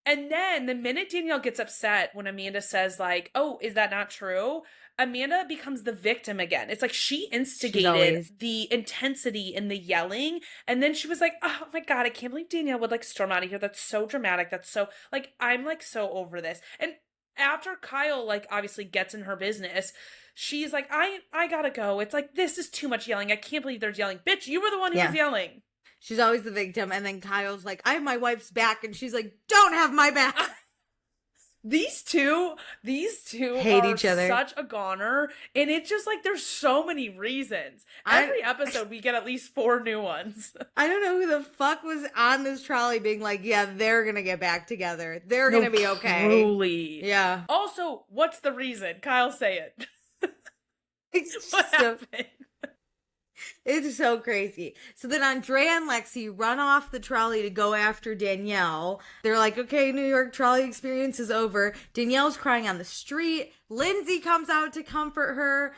And then the minute Danielle gets upset when Amanda says, like, oh, is that not true? Amanda becomes the victim again. It's like she instigated the intensity in the yelling. And then she was like, oh my God, I can't believe Danielle would like storm out of here. That's so dramatic. That's so, like, I'm like so over this. And after Kyle, like, obviously gets in her business, she's like, I gotta go. It's like, this is too much yelling. I can't believe there's yelling. Bitch, you were the one who was yelling. She's always the victim. And then Kyle's like, I have my wife's back. And she's like, don't have my back. These two hate each other. Such a goner. And it's just like, there's so many reasons. Every episode, we get at least 4 new ones. I don't know who the fuck was on this trolley being like, yeah, they're going to get back together. They're going to be okay. Truly. Yeah. Also, what's the reason? Kyle, say it. What happened? It's so crazy. So then Andrea and Lexi run off the trolley to go after Danielle. They're like, okay, New York trolley experience is over. Danielle's crying on the street. Lindsay comes out to comfort her.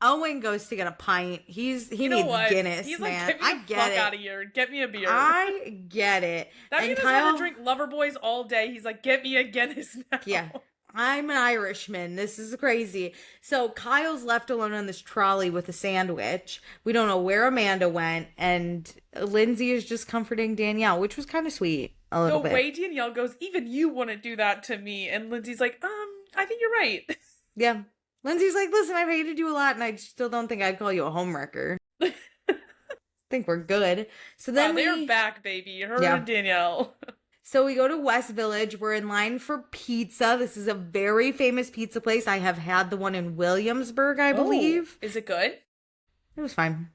Owen goes to get a pint. He needs Guinness, He's man. Like, get me the fuck out of here. Get me a beer. I get it. That man doesn't want to drink Loverboys all day. He's like, get me a Guinness now. Yeah. I'm an Irishman. This is crazy. So Kyle's left alone on this trolley with a sandwich. We don't know where Amanda went. And Lindsay is just comforting Danielle, which was kind of sweet a little bit. The way Danielle goes, even you wouldn't do that to me. And Lindsay's like, I think you're right. Yeah. Lindsay's like, listen, I've hated you a lot, and I still don't think I'd call you a homewrecker. I think we're good. So then they're back, baby. Her and Danielle. So we go to West Village. We're in line for pizza. This is a very famous pizza place. I have had the one in Williamsburg, I believe. Is it good? It was fine.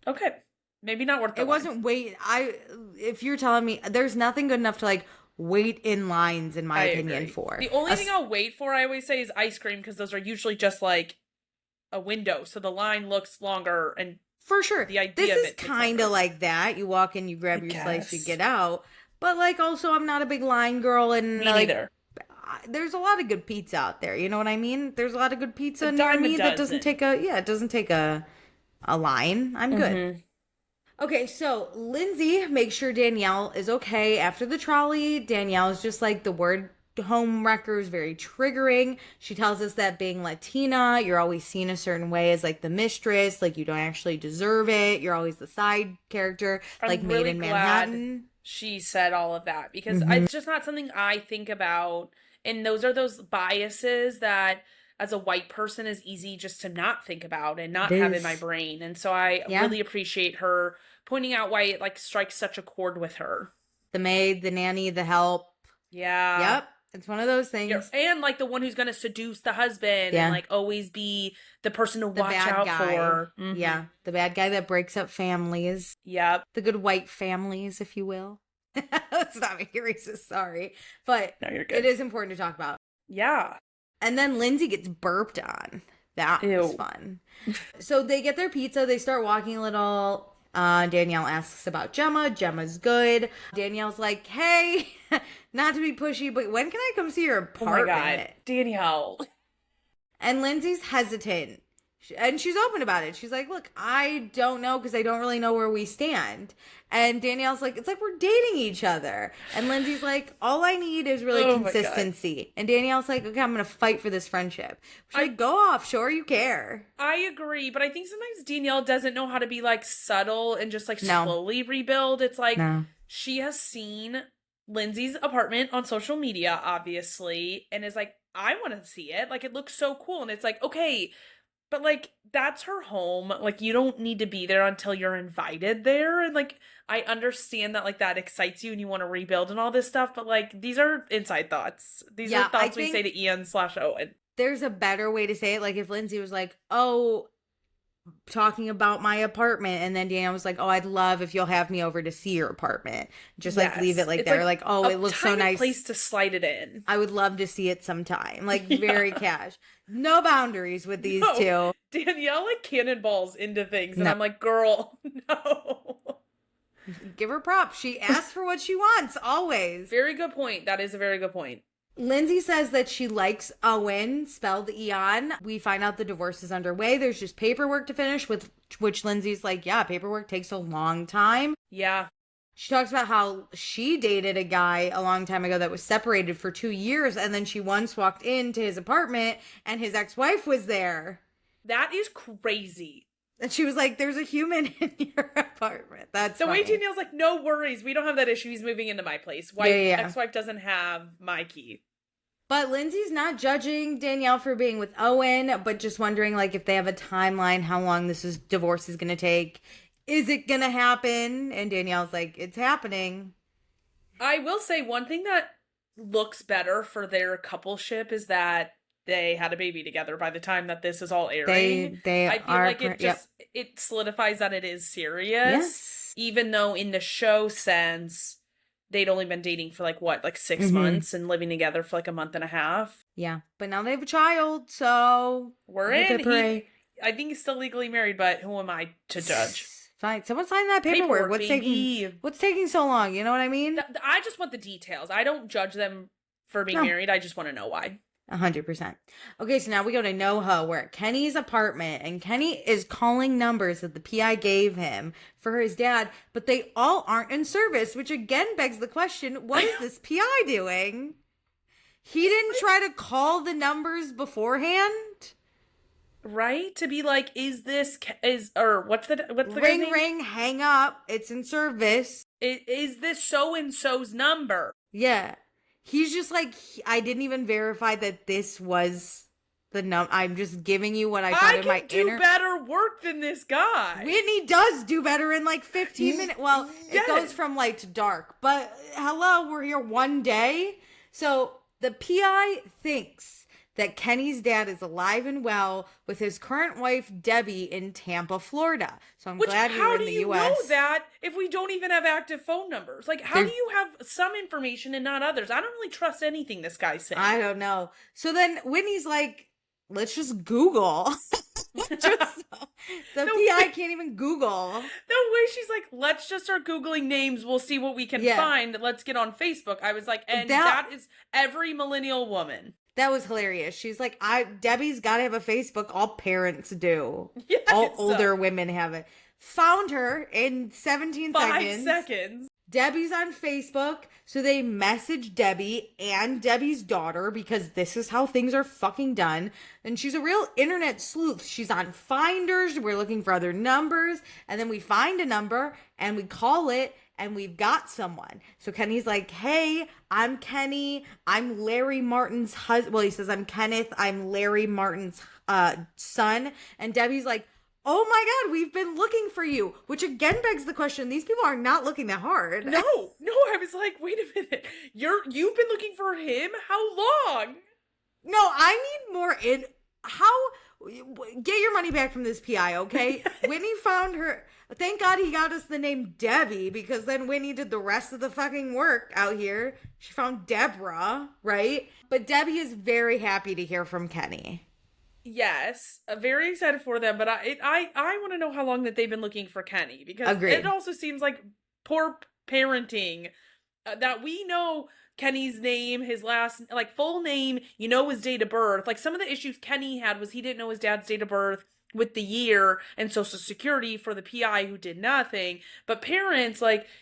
Okay. Maybe not worth the It wasn't if you're telling me there's nothing good enough to like wait in lines, in my opinion, for. The only thing I'll wait for, I always say, is ice cream, because those are usually just like a window. So the line looks longer, and for sure. The idea this of is it kind of like that. You walk in, you grab your slice, you get out. But, like, also, I'm not a big line girl, and, me like, neither. There's a lot of good pizza out there. You know what I mean? There's a lot of good pizza near me that doesn't take a line. I'm good. Mm-hmm. Okay, so Lindsay makes sure Danielle is okay after the trolley. Danielle's just like, the word home wrecker is very triggering. She tells us that being Latina, you're always seen a certain way as, like, the mistress. Like, you don't actually deserve it. You're always the side character, like, made in Manhattan. She said all of that, because it's just not something I think about. And those are those biases that as a white person is easy just to not think about and not have in my brain. And so I really appreciate her pointing out why it like strikes such a chord with her. The maid, the nanny, the help. Yeah. Yep. It's one of those things. And like the one who's going to seduce the husband and like always be the person to watch out for. Mm-hmm. Yeah. The bad guy that breaks up families. Yep. The good white families, if you will. Let's not make it racist, sorry. But no, you're good. It is important to talk about. Yeah. And then Lindsay gets burped on. That was fun. So they get their pizza. They start walking a little. Danielle asks about Gemma. Gemma's good. Danielle's like, hey, not to be pushy, but when can I come see your apartment? Oh my God. Danielle. And Lindsay's hesitant. And she's open about it. She's like, look, I don't know because I don't really know where we stand. And Danielle's like, it's like we're dating each other. And Lindsay's like, all I need is really consistency. And Danielle's like, okay, I'm going to fight for this friendship. She's like, go off. Show her you care. I agree. But I think sometimes Danielle doesn't know how to be like subtle and just like slowly rebuild. It's like she has seen Lindsay's apartment on social media, obviously, and is like, I want to see it. Like, it looks so cool. And it's like, okay, but, like, that's her home. Like, you don't need to be there until you're invited there. And, like, I understand that, like, that excites you and you want to rebuild and all this stuff. But, like, these are inside thoughts. These are thoughts we say to Ian/Owen. There's a better way to say it. Like, if Lindsay was like, oh, talking about my apartment. And then Danielle was like, oh, I'd love if you'll have me over to see your apartment. Just, like, leave it like that. Like, oh, it looks so nice. Place to slide it in. I would love to see it sometime. Like, very cash. No boundaries with these two. Danielle like cannonballs into things, and I'm like, girl, no. Give her props. She asks for what she wants, always. Very good point. That is a very good point. Lindsay says that she likes Owen, spelled Eon. We find out the divorce is underway. There's just paperwork to finish, with which Lindsay's like, yeah, paperwork takes a long time. Yeah. She talks about how she dated a guy a long time ago that was separated for 2 years, and then she once walked into his apartment and his ex-wife was there. That is crazy. And she was like, there's a human in your apartment. That's the funny. way Danielle's like, no worries. We don't have that issue. He's moving into my place. Ex-wife doesn't have my key. But Lindsay's not judging Danielle for being with Owen, but just wondering, like, if they have a timeline, how long divorce is going to take. Is it going to happen? And Danielle's like, it's happening. I will say one thing that looks better for their coupleship is that they had a baby together by the time that this is all airing. I feel like it solidifies that it is serious. Yes. Even though in the show sense, they'd only been dating for 6 months and living together for a month and a half. Yeah. But now they have a child, so we're in. I think he's still legally married, but who am I to judge? Fine. Someone sign that paperwork. What's taking so long? You know what I mean? I just want the details. I don't judge them for being married. I just want to know why. 100%. Okay, so now we go to NoHo. We're at Kenny's apartment, and Kenny is calling numbers that the PI gave him for his dad, but they all aren't in service, which again begs the question, what is this PI doing? He didn't try to call the numbers beforehand? Right? To be like, what's the ring, guy's name? Ring, hang up. It's in service. Is this so-and-so's number? Yeah. He's just like, I didn't even verify that this was the number. I'm just giving you what I got in my inner. I can do better work than this guy. Whitney does do better in 15 minutes. Well, It goes from light to dark. But hello, we're here one day. So the PI thinks that Kenny's dad is alive and well with his current wife, Debbie, in Tampa, Florida. So I'm glad you're in the U.S. How do you know that if we don't even have active phone numbers? How do you have some information and not others? I don't really trust anything this guy's saying. I don't know. So then Whitney's like, let's just Google. The PI can't even Google. The way she's like, let's just start Googling names. We'll see what we can find. Let's get on Facebook. I was like, and that is every millennial woman. That was hilarious. She's like, Debbie's got to have a Facebook. All parents do. Yes. All older women have it. Found her in 17 seconds. 5 seconds. Debbie's on Facebook. So they message Debbie and Debbie's daughter because this is how things are fucking done. And she's a real internet sleuth. She's on Finders. We're looking for other numbers. And then we find a number and we call it. And we've got someone. So Kenny's like, hey, I'm Kenny. I'm Larry Martin's husband. Well, he says, I'm Kenneth. I'm Larry Martin's son. And Debbie's like, oh my God, we've been looking for you. Which again begs the question, these people are not looking that hard. No, I was like, wait a minute. You've been looking for him? How long? No, I need more get your money back from this PI, okay? Whitney found her. Thank God he got us the name Debbie, because then Whitney did the rest of the fucking work out here. She found Deborah, right? But Debbie is very happy to hear from Kenny. Yes, very excited for them, but I want to know how long that they've been looking for Kenny, because it also seems like poor parenting that we know Kenny's name, his last, full name, his date of birth. Some of the issues Kenny had was he didn't know his dad's date of birth with the year and social security for the PI who did nothing. But parents,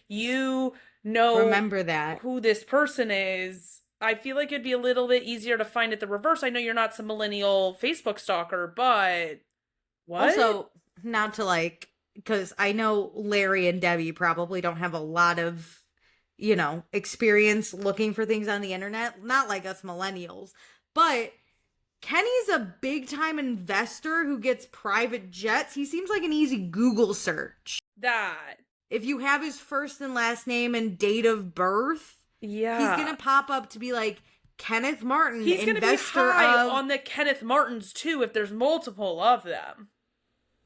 remember that who this person is. I feel like it'd be a little bit easier to find it the reverse. I know you're not some millennial Facebook stalker, but what? Also, not to because I know Larry and Debbie probably don't have a lot of experience looking for things on the internet. Not like us millennials. But Kenny's a big time investor who gets private jets. He seems like an easy Google search. That. If you have his first and last name and date of birth, he's going to pop up to be like Kenneth Martin, he's going to be high on the Kenneth Martins too if there's multiple of them.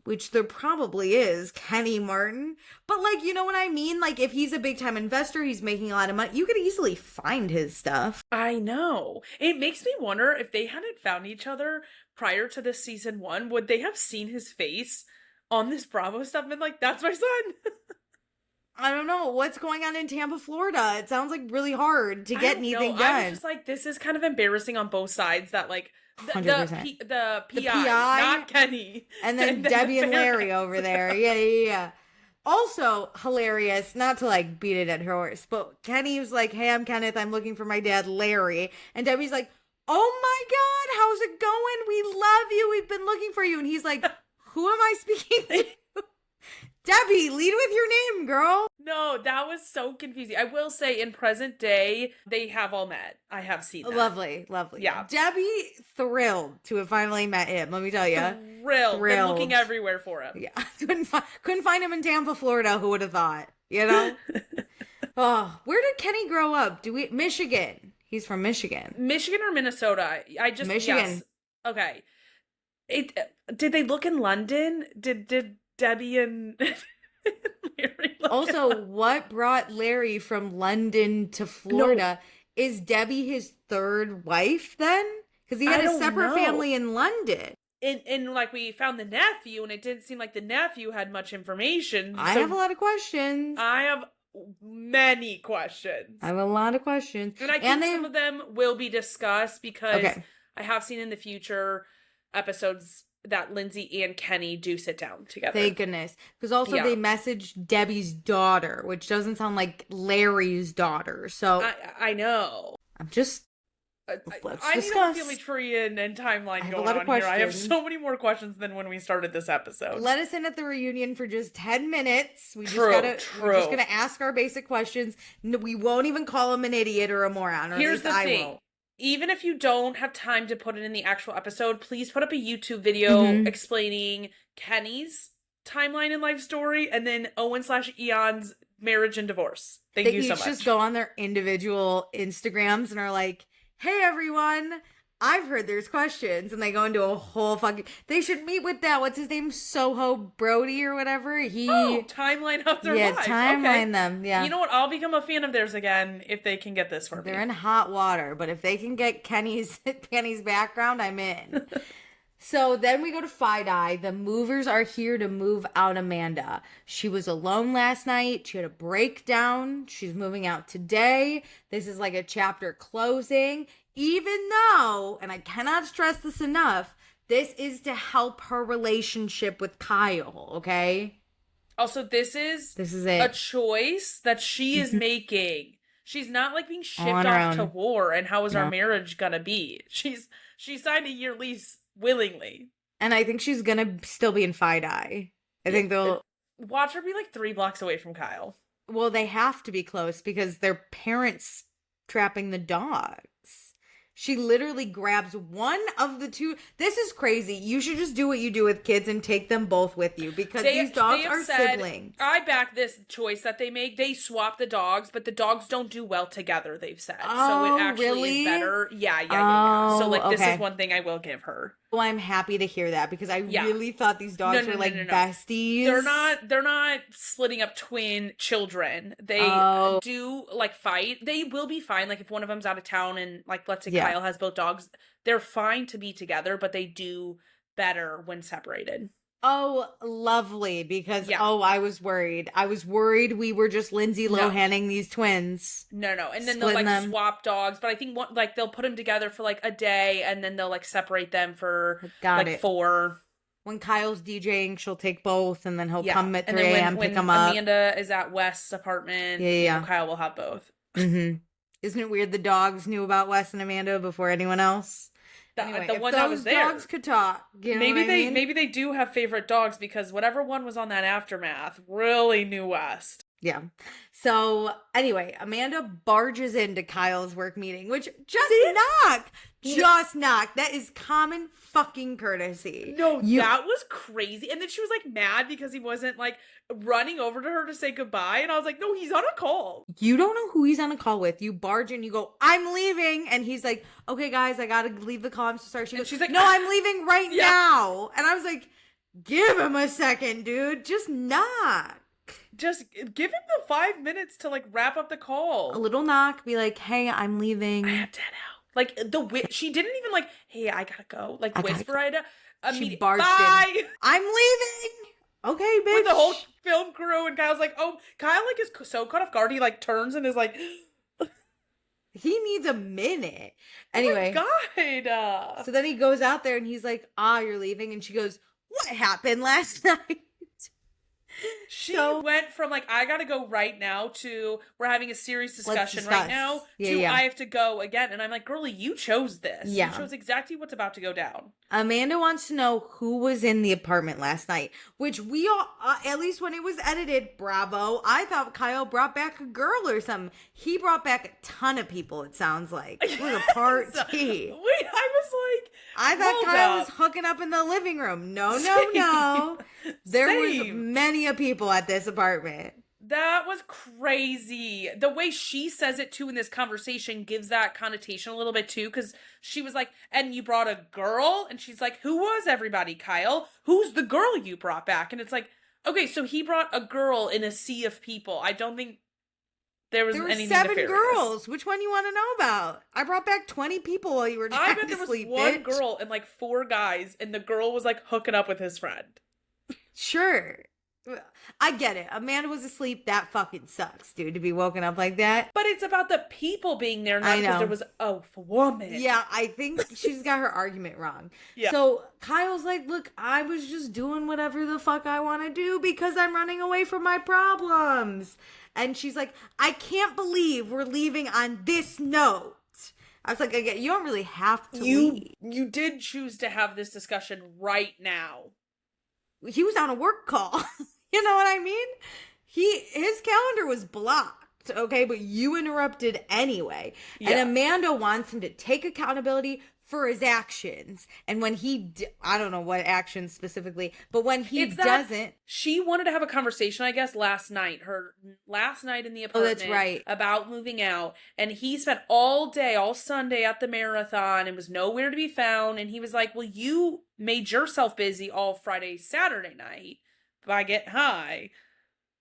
Which there probably is, Kenny Martin. But, you know what I mean? If he's a big-time investor, he's making a lot of money, you could easily find his stuff. I know. It makes me wonder if they hadn't found each other prior to this season 1, would they have seen his face on this Bravo stuff and been like, that's my son? I don't know what's going on in Tampa, Florida. It sounds like really hard to get anything done. I was just like, this is kind of embarrassing on both sides. That like the 100%. the PIs, PI, not Kenny, and then Debbie and Larry over there. Yeah. Also hilarious, not to like beat a dead horse, but Kenny was like, "Hey, I'm Kenneth. I'm looking for my dad, Larry." And Debbie's like, "Oh my God, how's it going? We love you. We've been looking for you." And he's like, "Who am I speaking to?" Debbie, lead with your name, girl. No, that was so confusing. I will say, in present day, they have all met. I have seen that. Lovely. Yeah. Debbie thrilled to have finally met him. Let me tell you, thrilled. Been looking everywhere for him. Yeah, couldn't find him in Tampa, Florida. Who would have thought? You know. Oh, where did Kenny grow up? Michigan? He's from Michigan. Michigan or Minnesota? Michigan. Yes. Okay. Did they look in London? Did Debbie and Larry also, what brought Larry from London to Florida? No. Is Debbie his third wife then? Because he had a separate family in London. And like we found the nephew, and it didn't seem like the nephew had much information. I have a lot of questions. I have many questions. I have a lot of questions. And I think some of them will be discussed because I have seen in the future episodes that Lindsay and Kenny do sit down together. Thank goodness. Because also they messaged Debbie's daughter, which doesn't sound like Larry's daughter. So I know. I'm just... I need a family tree and timeline going on here. I have so many more questions than when we started this episode. Let us in at the reunion for just 10 minutes. We're just going to ask our basic questions. We won't even call him an idiot or a moron. Or here's the thing. Won't. Even if you don't have time to put it in the actual episode, please put up a YouTube video explaining Kenny's timeline and life story, and then Owen/Eon's marriage and divorce. Thank you so much. They just go on their individual Instagrams and are like, "Hey everyone, I've heard there's questions," and they go into a whole fucking... They should meet with that, what's his name, Soho Brody or whatever. Timeline of their lives. Timeline them, yeah. You know what, I'll become a fan of theirs again if they can get this for me. They're in hot water, but if they can get Kenny's background, I'm in. So then we go to Fi-Dye. The movers are here to move out Amanda. She was alone last night. She had a breakdown. She's moving out today. This is like a chapter closing. Even though, and I cannot stress this enough, this is to help her relationship with Kyle, okay? Also, this is it. A choice that she is making. She's not like being shipped off to war and how is our marriage gonna be. She signed a year lease willingly. And I think she's gonna still be in Fi-Dye. I think they'll... Watch her be like 3 blocks away from Kyle. Well, they have to be close because their parents trapping the dogs. She literally grabs one of the two. This is crazy. You should just do what you do with kids and take them both with you because these dogs are siblings. I back this choice that they make. They swap the dogs, but the dogs don't do well together, they've said. So it actually is better. Yeah. So like this is one thing I will give her. Well, I'm happy to hear that because I really thought these dogs were besties. They're not splitting up twin children. They do like fight. They will be fine. Like if one of them's out of town and like let's say Kyle has both dogs, they're fine to be together, but they do better when separated. Oh, lovely. Because, I was worried. I was worried we were just Lindsay Lohaning these twins. No. And then they'll like swap dogs. But I think they'll put them together for like a day and then they'll like separate them for 4. When Kyle's DJing, she'll take both and then he'll come at 3 a.m. pick them up. Amanda is at Wes's apartment. Kyle will have both. Mm-hmm. Isn't it weird the dogs knew about Wes and Amanda before anyone else? Anyway, the one that was there. Dogs could talk. You know maybe they do have favorite dogs because whatever one was on that aftermath really knew West. Yeah. So anyway, Amanda barges into Kyle's work meeting, which just knock. That is common fucking courtesy. No, that was crazy. And then she was like mad because he wasn't like running over to her to say goodbye. And I was like, no, he's on a call. You don't know who he's on a call with. You barge in, you go, I'm leaving. And he's like, okay, guys, I gotta leave the call. I'm so sorry. She's like, no, I'm leaving right now. And I was like, give him a second, dude. Just knock. Just give him the 5 minutes to like wrap up the call. A little knock, be like, hey, I'm leaving. I have to head out. Like she didn't even like, hey, I gotta go. Like whisper it. She barged in. I'm leaving. okay, bitch. With the whole film crew, and Kyle's like, oh, Kyle like is so caught off guard, he like turns and is like, he needs a minute. Anyway. Oh my God. So then he goes out there and he's like, you're leaving. And she goes, what happened last night? She went from like, I gotta go right now to we're having a serious discussion right now to I have to go again. And I'm like, girlie, you chose this. Yeah. You chose exactly what's about to go down. Amanda wants to know who was in the apartment last night, which we all, at least when it was edited, bravo. I thought Kyle brought back a girl or something. He brought back a ton of people, it sounds like. It was a party. Wait, I was like, I thought Kyle was hooking up in the living room. No. There was many people at this apartment. That was crazy. The way she says it too in this conversation gives that connotation a little bit too, because she was like, and you brought a girl? And she's like, who was everybody, Kyle? Who's the girl you brought back? And it's like, okay, so he brought a girl in a sea of people. I don't think there was anything 7 nefarious. Girls. Which one you want to know about? I brought back 20 people while you were trying to sleep, I bet there was one girl and like 4 guys, and the girl was like hooking up with his friend. Sure. I get it. Amanda was asleep. That fucking sucks, dude, to be woken up like that. But it's about the people being there, not because there was a woman. Yeah, I think she's got her argument wrong. Yeah. So Kyle's like, look, I was just doing whatever the fuck I want to do because I'm running away from my problems. And she's like, I can't believe we're leaving on this note. I was like, again, you don't really have to leave. You did choose to have this discussion right now. He was on a work call. You know what I mean? His calendar was blocked, okay? But you interrupted anyway. Yeah. And Amanda wants him to take accountability for his actions. And when I don't know what actions specifically, but when he doesn't. She wanted to have a conversation, I guess, last night in the apartment. Oh, that's right. About moving out. And he spent all Sunday at the marathon and was nowhere to be found. And he was like, well, you made yourself busy all Friday, Saturday night by getting high.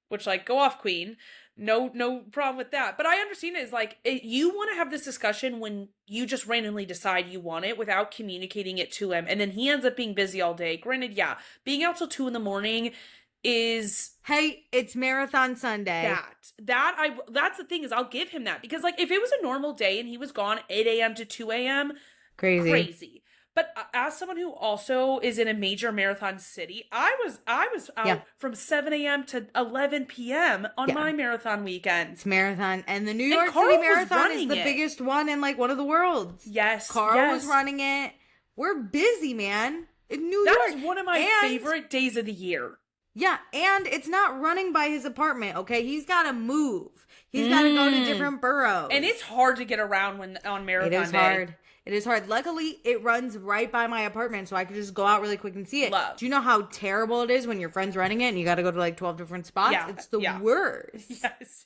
Which, like, go off, queen. No problem with that. But I understand it is like, you want to have this discussion when you just randomly decide you want it without communicating it to him. And then he ends up being busy all day. Granted, yeah, being out till 2 a.m. is... Hey, it's Marathon Sunday. That's the thing is I'll give him that. Because like, if it was a normal day and he was gone 8 a.m. to 2 a.m., crazy. But as someone who also is in a major marathon city, I was out from 7 a.m. to 11 p.m. on my marathon weekend. It's marathon. And the New York City Marathon is the biggest one in like one of the worlds. Yes. Carl was running it. We're busy, man. In New York. That is one of my favorite days of the year. Yeah, and it's not running by his apartment, okay? He's got to move. He's got to go to different boroughs. And it's hard to get around on marathon day. It is hard. It is hard. Luckily, it runs right by my apartment, so I could just go out really quick and see it. Do you know how terrible it is when your friend's running it and you got to go to like 12 different spots? Yeah, it's the worst. Yes.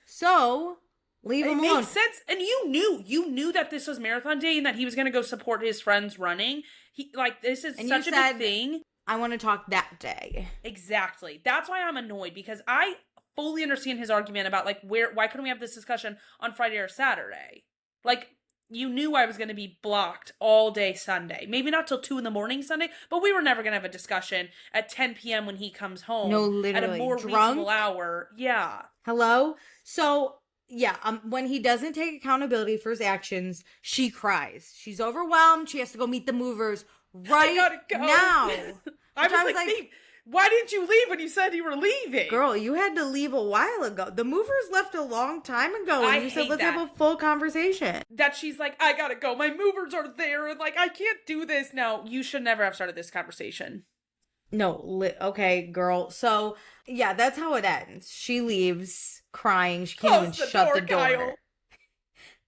So, leave him alone. It makes sense. And you knew that this was marathon day and that he was going to go support his friends running. This is such a big thing. I want to talk that day. Exactly. That's why I'm annoyed, because I fully understand his argument about like, why couldn't we have this discussion on Friday or Saturday? Like, you knew I was going to be blocked all day Sunday. Maybe not till 2 a.m. Sunday, but we were never going to have a discussion at 10 p.m. when he comes home. No, literally. At a more reasonable hour. Yeah. Hello? So, yeah, when he doesn't take accountability for his actions, she cries. She's overwhelmed. She has to go meet the movers right now. I was like, babe, why didn't you leave when you said you were leaving? Girl, you had to leave a while ago. The movers left a long time ago. And you said, let's have a full conversation. That she's like, I gotta go. My movers are there. And like, I can't do this now. You should never have started this conversation. No, okay, girl. So, yeah, that's how it ends. She leaves crying. She can't even shut the door. Kyle.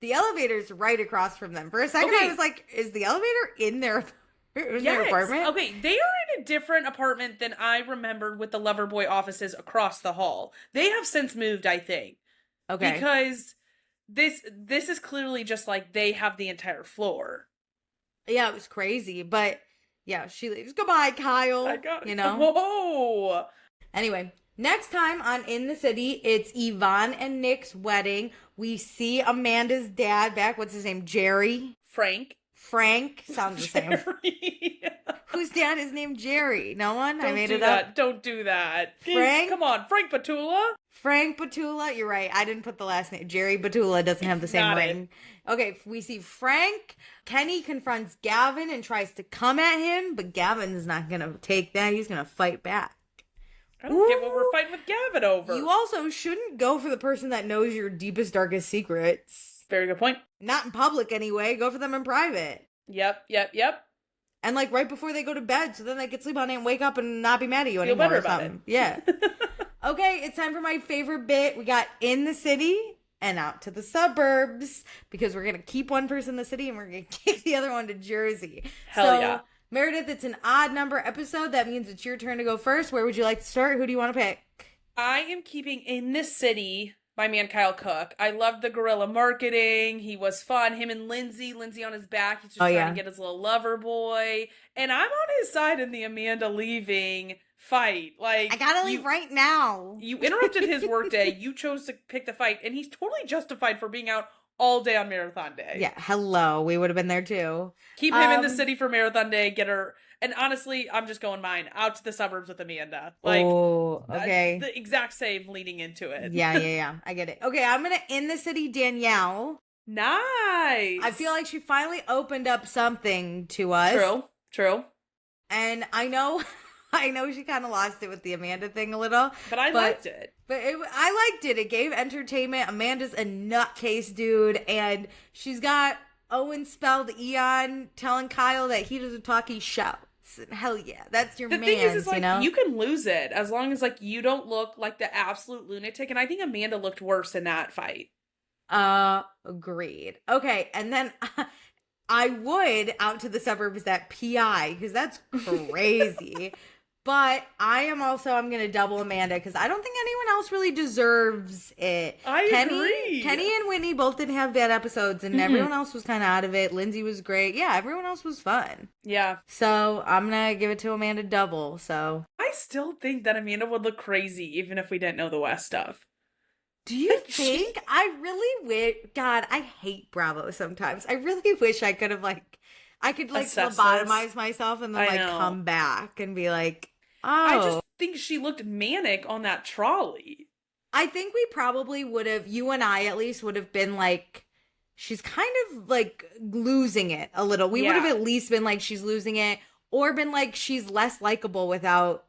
The elevator's right across from them. For a second, I was like, is the elevator in their apartment? Okay, they are in a different apartment than I remembered with the Loverboy offices across the hall. They have since moved, I think. Okay. Because this is clearly just like they have the entire floor. Yeah, it was crazy. But yeah, she leaves. Goodbye, Kyle. Whoa. Anyway, next time on In the City, it's Yvonne and Nick's wedding. We see Amanda's dad back. What's his name? Jerry? Frank. Sounds the same. whose dad is named Jerry? No one? I made it up. up. Don't do that. Frank? Come on, Frank Petula? Frank Petula? You're right. I didn't put the last name. Jerry Petula doesn't have the same Got it. ring. Okay, we see Frank. Kenny confronts Gavin and tries to come at him, but Gavin's not going to take that. He's going to fight back. I don't get what we're fighting with Gavin over. You also shouldn't go for the person that knows your deepest, darkest secrets. Very good point. Not in public anyway. Go for them in private. Yep. And like right before they go to bed, so then they can sleep on it and wake up and not be mad at you Feel anymore better or about something. Yeah. Okay, it's time for my favorite bit. We got in the city and out to the suburbs because we're gonna keep one person in the city and we're gonna kick the other one to Jersey. Hell yeah. Meredith, it's an odd number episode. That means it's your turn to go first. Where would you like to start? Who do you want to pick? I am keeping In the City by man Kyle Cook. I loved the guerrilla marketing. He was fun. Him and Lindsay on his back. He's just trying to get his little lover boy. And I'm on his side in the Amanda leaving fight. Like, I gotta leave right now. You interrupted his workday. You chose to pick the fight, and he's totally justified for being out all day on Marathon Day. Yeah, hello. We would have been there too. Keep him in the city for Marathon Day. Get her. And honestly, I'm just going mine. Out to the suburbs with Amanda. Like, oh, okay. The exact same leading into it. Yeah. I get it. Okay, I'm gonna in the city Danielle. Nice. I feel like she finally opened up something to us. True. And I know she kind of lost it with the Amanda thing a little. But I liked it. But I liked it. It gave entertainment. Amanda's a nutcase dude. And she's got Owen spelled Eon telling Kyle that he doesn't talk, he shouts. Hell yeah. That's your man, The thing is like, you know? You can lose it as long as, like, you don't look like the absolute lunatic. And I think Amanda looked worse in that fight. Agreed. Okay, and then I would out to the suburbs that PI because that's crazy. But I'm going to double Amanda because I don't think anyone else really deserves it. I agree. Kenny and Whitney both didn't have bad episodes and everyone else was kind of out of it. Lindsay was great. Yeah, everyone else was fun. Yeah. So I'm going to give it to Amanda double. So I still think that Amanda would look crazy even if we didn't know the West stuff. Do you think? I really wish. God, I hate Bravo sometimes. I really wish I could have I could lobotomize myself and then come back and be like, oh. I just think she looked manic on that trolley. I think we probably would have, you and I at least would have been like, she's kind of like losing it a little. We would have at least been like, she's losing it, or been like, she's less likable without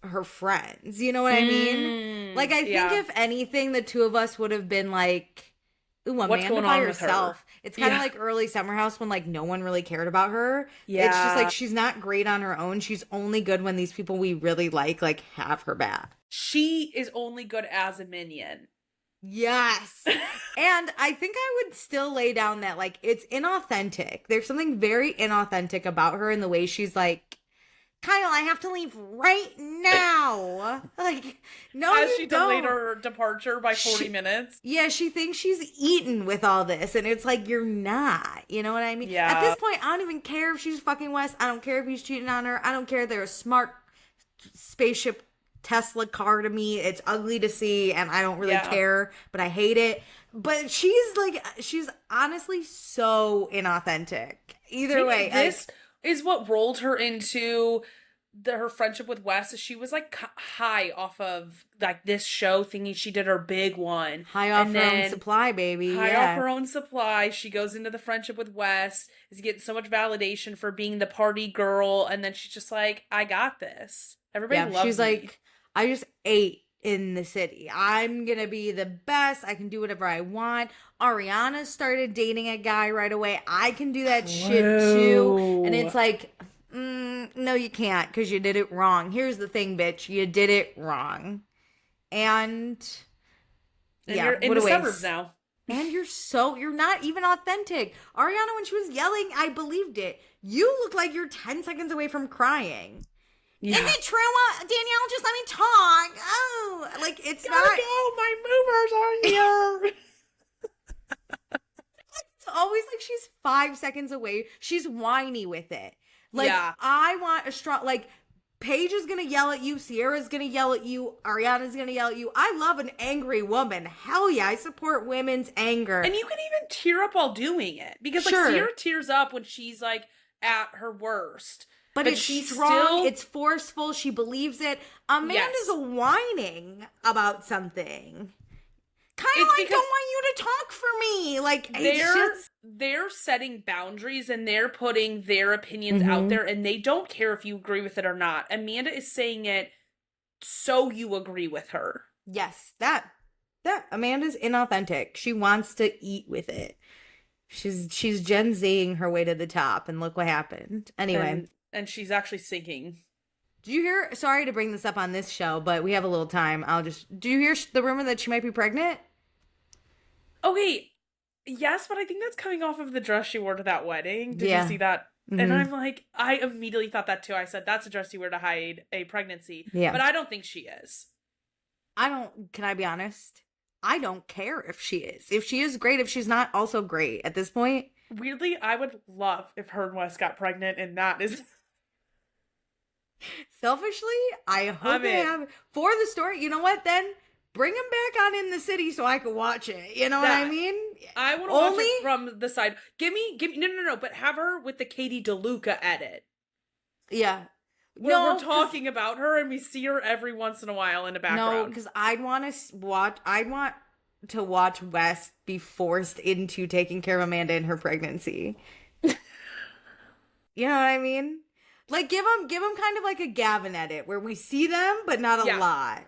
her friends. You know what I mean? Like, I think if anything, the two of us would have been like, ooh, Amanda by herself. It's kind of like early Summer House when like no one really cared about her. Yeah. It's just like she's not great on her own. She's only good when these people we really like have her back. She is only good as a minion. Yes. And I think I would still lay down that like it's inauthentic. There's something very inauthentic about her in the way she's like, Kyle, I have to leave right now. Like, no, as she delayed her departure by 40 minutes. Yeah, she thinks she's eaten with all this, and it's like, you're not. You know what I mean? Yeah. At this point, I don't even care if she's fucking West. I don't care if he's cheating on her. I don't care if they're a smart spaceship Tesla car to me. It's ugly to see, and I don't really care, but I hate it. But she's honestly so inauthentic. Either way. This is what rolled her into her friendship with Wes. She was like high off of like this show thingy. She did her big one. High off her own supply, baby. High off her own supply. She goes into the friendship with Wes. Is getting so much validation for being the party girl. And then she's just like, I got this. Everybody loves she's me. Like, I just ate in the city. I'm gonna be the best. I can do whatever I want. Ariana started dating a guy right away. I can do that shit too. And it's like, no, you can't because you did it wrong. Here's the thing, bitch. You did it wrong. And you're in the suburbs now. And you're not even authentic. Ariana, when she was yelling, I believed it. You look like you're 10 seconds away from crying. Yeah. Is it true? Danielle, just let me talk. Oh, like it's Gotta not. Go, my movers are here. It's always like she's 5 seconds away. She's whiny with it. Like I want a strong. Like Paige is gonna yell at you. Sierra's gonna yell at you. Ariana's gonna yell at you. I love an angry woman. Hell yeah, I support women's anger. And you can even tear up while doing it because like Sierra tears up when she's like at her worst. But it's she's strong, still... it's forceful, she believes it. Amanda's whining about something. Kind of like, don't want you to talk for me. Like, they're setting boundaries and they're putting their opinions out there, and they don't care if you agree with it or not. Amanda is saying it so you agree with her. Yes, that Amanda's inauthentic. She wants to eat with it. She's Gen Zing her way to the top, and look what happened. Anyway. And she's actually sinking. Did you hear, sorry to bring this up on this show, but we have a little time. Do you hear the rumor that she might be pregnant? Okay, yes, but I think that's coming off of the dress she wore to that wedding. Did you see that? Mm-hmm. And I'm like, I immediately thought that too. I said, that's a dress you wear to hide a pregnancy. Yeah. But I don't think she is. Can I be honest? I don't care if she is. If she is, great. If she's not, also great at this point. Weirdly, I would love if her and Wes got pregnant, and that is... Selfishly, I hope they have... For the story, you know what, then? Bring him back on In the City so I can watch it. You know what I mean? I want to watch it from the side. Give me, no, but have her with the Katie DeLuca edit. Yeah. Where we're talking about her and we see her every once in a while in the background. No, because I'd want to watch Wes be forced into taking care of Amanda in her pregnancy. You know what I mean? Like, give him kind of like a Gavin edit where we see them, but not a lot.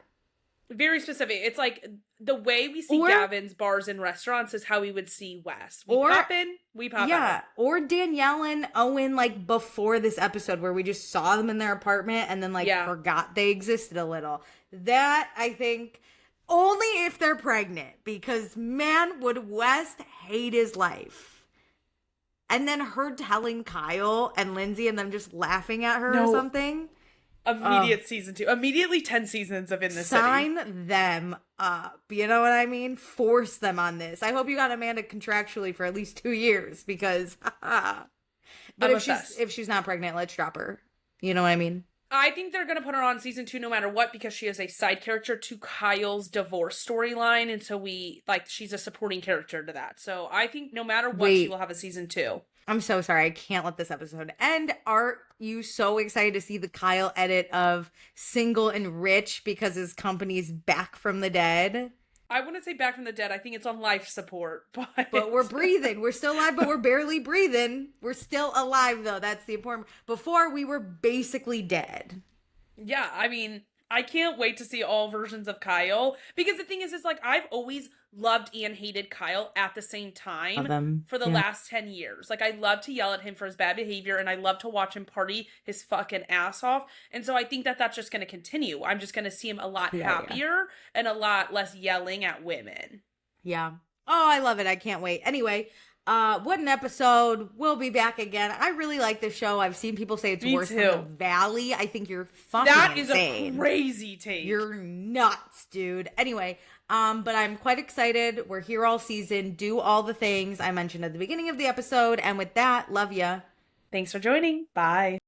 Very specific. It's like the way we see Gavin's bars and restaurants is how we would see Wes. We pop out. Yeah, or Danielle and Owen, like, before this episode where we just saw them in their apartment and then, like, forgot they existed a little. That, I think, only if they're pregnant, because, man, would Wes hate his life. And then her telling Kyle and Lindsay and them just laughing at her or something. Immediate season 2. Immediately 10 seasons of In the City. Sign them up. You know what I mean? Force them on this. I hope you got Amanda contractually for at least 2 years, because but if she's not pregnant, let's drop her. You know what I mean? I think they're going to put her on season 2 no matter what, because she is a side character to Kyle's divorce storyline, and so she's a supporting character to that. So I think no matter what, she will have a season 2. I'm so sorry. I can't let this episode end. Are you so excited to see the Kyle edit of Single and Rich because his company's back from the dead? I wouldn't say back from the dead. I think it's on life support. But we're breathing. We're still alive, but we're barely breathing. We're still alive, though. That's the important. Before, we were basically dead. Yeah, I mean, I can't wait to see all versions of Kyle. Because the thing is like, I've always loved and hated Kyle at the same time for the last 10 years. Like, I love to yell at him for his bad behavior, and I love to watch him party his fucking ass off. And so I think that that's just going to continue. I'm just going to see him a lot happier and a lot less yelling at women. Yeah. Oh, I love it. I can't wait. Anyway, what an episode. We'll be back again. I really like this show. I've seen people say it's worse than The Valley. I think you're fucking insane. That is a crazy take. You're nuts, dude. Anyway, but I'm quite excited. We're here all season. Do all the things I mentioned at the beginning of the episode. And with that, love ya. Thanks for joining. Bye.